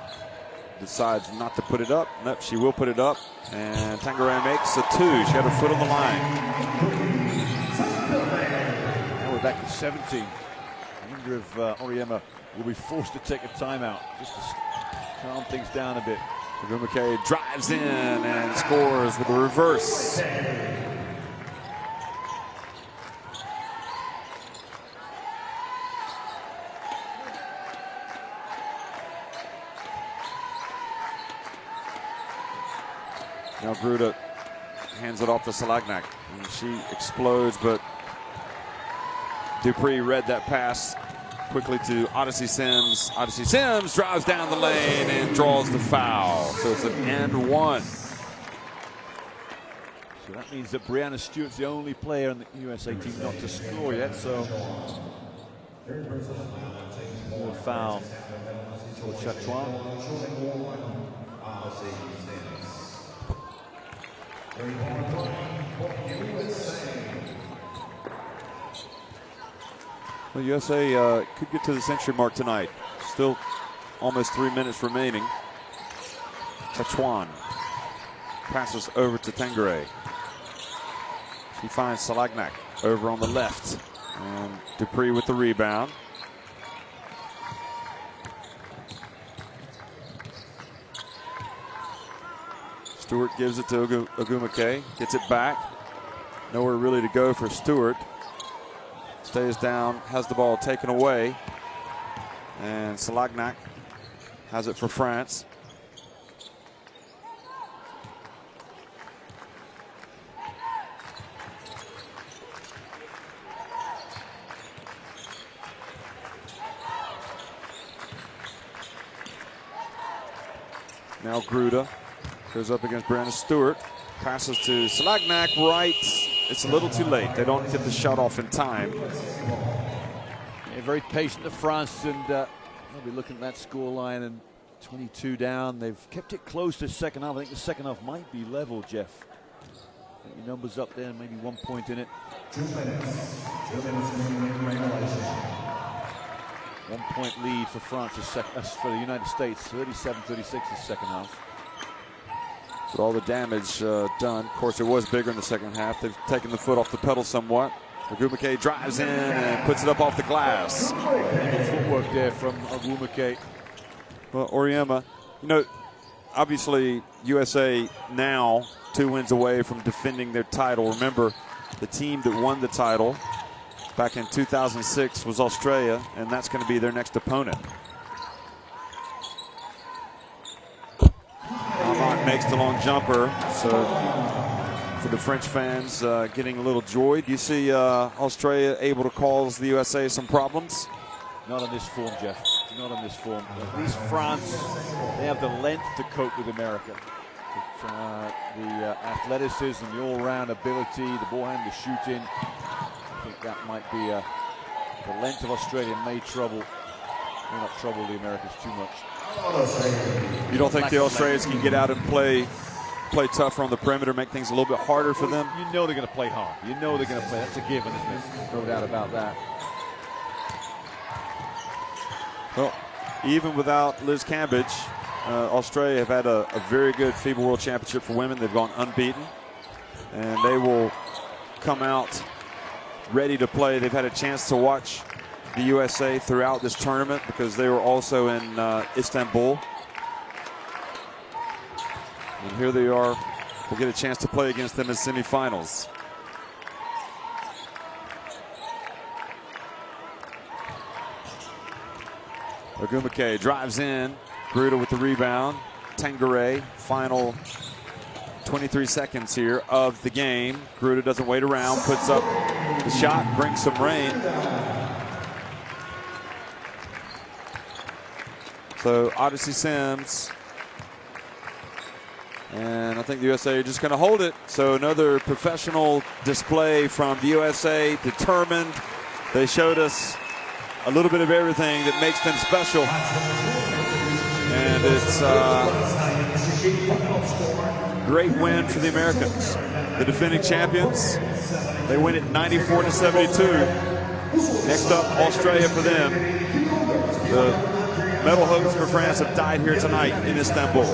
Speaker 6: Decides not to put it up. Nope, she will put it up. And Tangeray makes a 2. She had her foot on the line.
Speaker 1: Now we're back to 17. I wonder if Auriemma will be forced to take a timeout just to calm things down a bit.
Speaker 6: Ogumake drives in and scores with a reverse. Now Gruda hands it off to Salagnak, and she explodes, but Dupree read that pass quickly to Odyssey Sims. Odyssey Sims drives down the lane and draws the foul. So it's an and one.
Speaker 1: So that means that Breanna Stewart's the only player in the USA team not to score yet. So more foul for Chachuan.
Speaker 6: Well, USA could get to the century mark tonight. Still almost 3 minutes remaining. Chachuan passes over to Tengere. She finds Salagnak over on the left. And Dupree with the rebound. Stewart gives it to Ogumake. Gets it back. Nowhere really to go for Stewart. Stays down, has the ball taken away. And Salagnak has it for France. Now Gruda goes up against Brandon Stewart. Passes to Salagnak right. It's a little too late. They don't get the shot off in time.
Speaker 1: Yeah, very patient to France, and they'll be looking at that score line and 22 down. They've kept it close to the second half. I think the second half might be level, Jeff. Your numbers up there, maybe 1 point in it.
Speaker 2: 2 minutes. 2 minutes in regulation.
Speaker 1: 1 point lead for France, for the United States, 37-36 the second half.
Speaker 6: With all the damage done, of course, it was bigger in the second half. They've taken the foot off the pedal somewhat. Ogumake drives in and puts it up off the glass.
Speaker 1: Footwork there from Ogumake.
Speaker 6: Well, Oriema, you know, obviously USA now 2 wins away from defending their title. Remember, the team that won the title back in 2006 was Australia, and that's going to be their next opponent. Ahmad makes the long jumper, so for the French fans getting a little joy. Do you see Australia able to cause the USA some problems?
Speaker 1: Not on this form, Jeff. Not on this form. At least France, they have the length to cope with America. But, the athleticism, the all-round ability, the ball handling, the shooting. I think that might be the length of Australia may not trouble the Americans too much.
Speaker 6: You don't think the Australians can get out and play tougher on the perimeter, make things a little bit harder for them?
Speaker 1: You know they're going to play hard. You know they're going to play. That's a given, isn't it? No doubt about that.
Speaker 6: Well, even without Liz Cambridge, Australia have had a very good FIBA World Championship for women. They've gone unbeaten, and they will come out ready to play. They've had a chance to watch the USA throughout this tournament because they were also in Istanbul. And here they are. We'll get a chance to play against them in semifinals. Ogumake drives in. Gruda with the rebound. Tengere, final 23 seconds here of the game. Gruda doesn't wait around, puts up the shot, brings some rain. So Odyssey Sims, and I think the USA are just going to hold it. So another professional display from the USA, determined. They showed us a little bit of everything that makes them special. And it's a great win for the Americans. The defending champions, they win it 94-72. Next up, Australia for them. The medal hopes for France have died here tonight in Istanbul.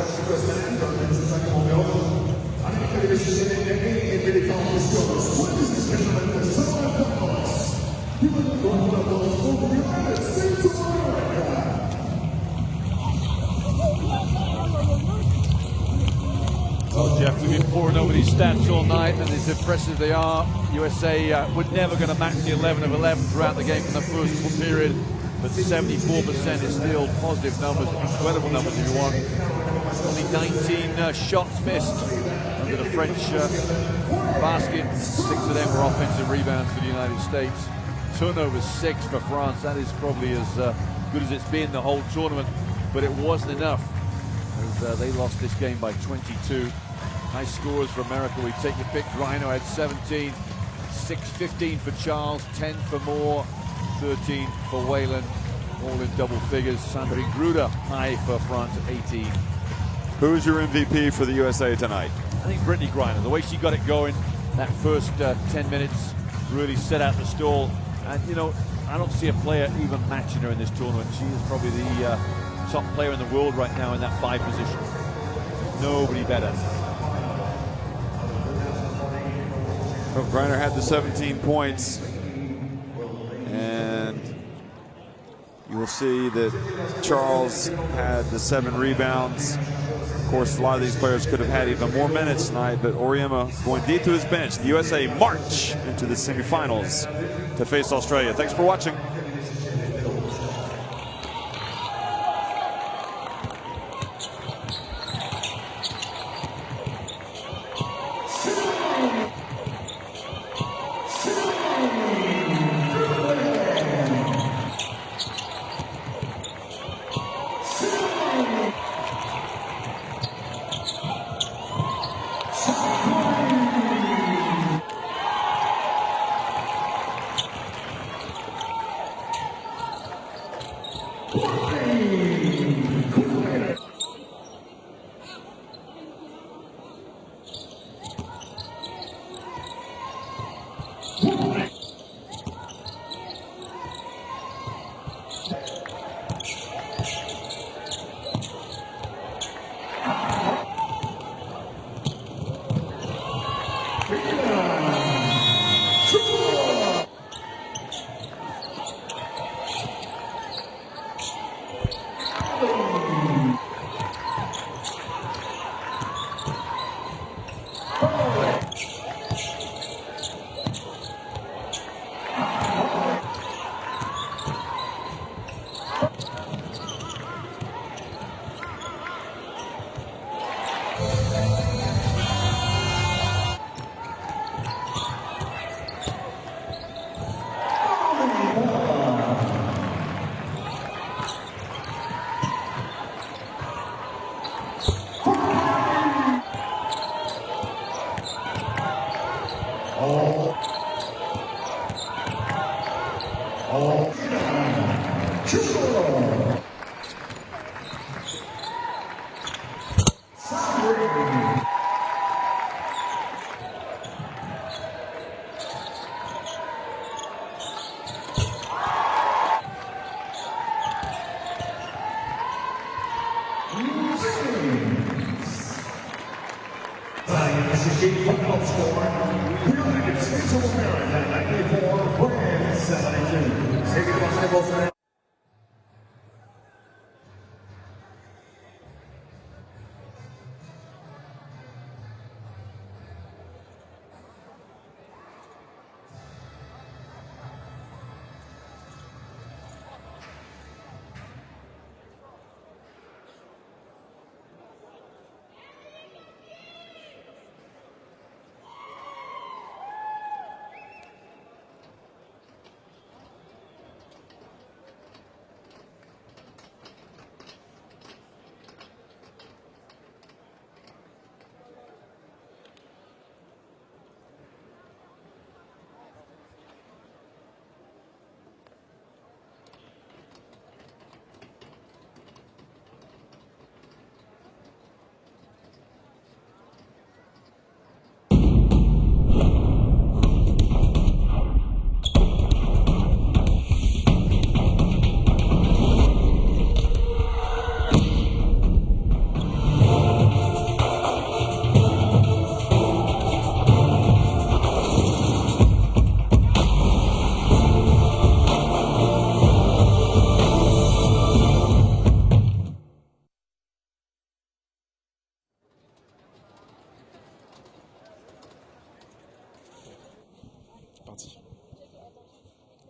Speaker 1: Well, Jeff, we've been pouring over these stats all night, and as impressive they are, USA were never going to match the 11 of 11 throughout the game from the first period. But 74% is still positive numbers, incredible numbers if you want. Only 19 shots missed under the French basket. 6 of them were offensive rebounds for the United States. Turnovers 6 for France. That is probably as good as it's been the whole tournament, but it wasn't enough as they lost this game by 22. High scores for America. We take your pick. Rhino had 17, 6-15 for Charles, 10 for Moore, 13 for Whalen, all in double figures. Sandrine Gruda high for France at 18.
Speaker 6: Who's your MVP for the USA tonight?
Speaker 1: I think Brittany Griner. The way she got it going, that first 10 minutes really set out the stall. And you know, I don't see a player even matching her in this tournament. She is probably the top player in the world right now in that 5 position. Nobody better.
Speaker 6: Well, Griner had the 17 points, and you will see that Charles had the 7 rebounds. Of course, a lot of these players could have had even more minutes tonight, but Auriemma going deep to his bench. The USA march into the semifinals to face Australia. Thanks for watching.
Speaker 2: Final score, United States of America 94, France 72. FIBA Basketball.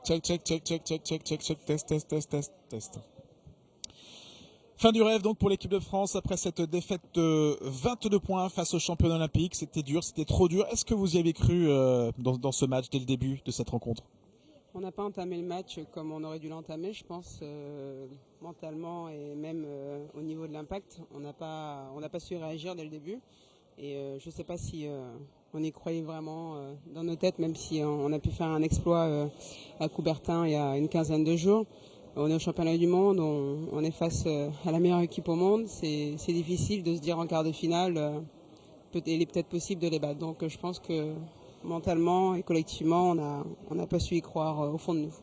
Speaker 7: Check, test. Fin du rêve donc pour l'équipe de France après cette défaite de 22 points face aux champions olympiques. C'était dur, c'était trop dur. Est-ce que vous y avez cru dans ce match dès le début de cette rencontre?
Speaker 8: On n'a pas entamé le match comme on aurait dû l'entamer, je pense, mentalement et même au niveau de l'impact. On n'a pas su réagir dès le début. Et je ne sais pas si on y croyait vraiment dans nos têtes, même si on a pu faire un exploit à Coubertin il y a une quinzaine de jours. On est au championnat du monde, on est face à la meilleure équipe au monde. C'est difficile de se dire en quart de finale, il est peut-être possible de les battre. Donc je pense que mentalement et collectivement, on n'a pas su y croire au fond de nous.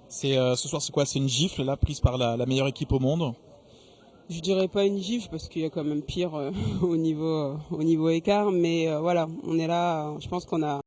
Speaker 7: Ce soir, c'est quoi? C'est une gifle là prise par la meilleure équipe au monde?
Speaker 8: Je dirais pas une gifle parce qu'il y a quand même pire au niveau écart, mais voilà, on est là. Je pense qu'on a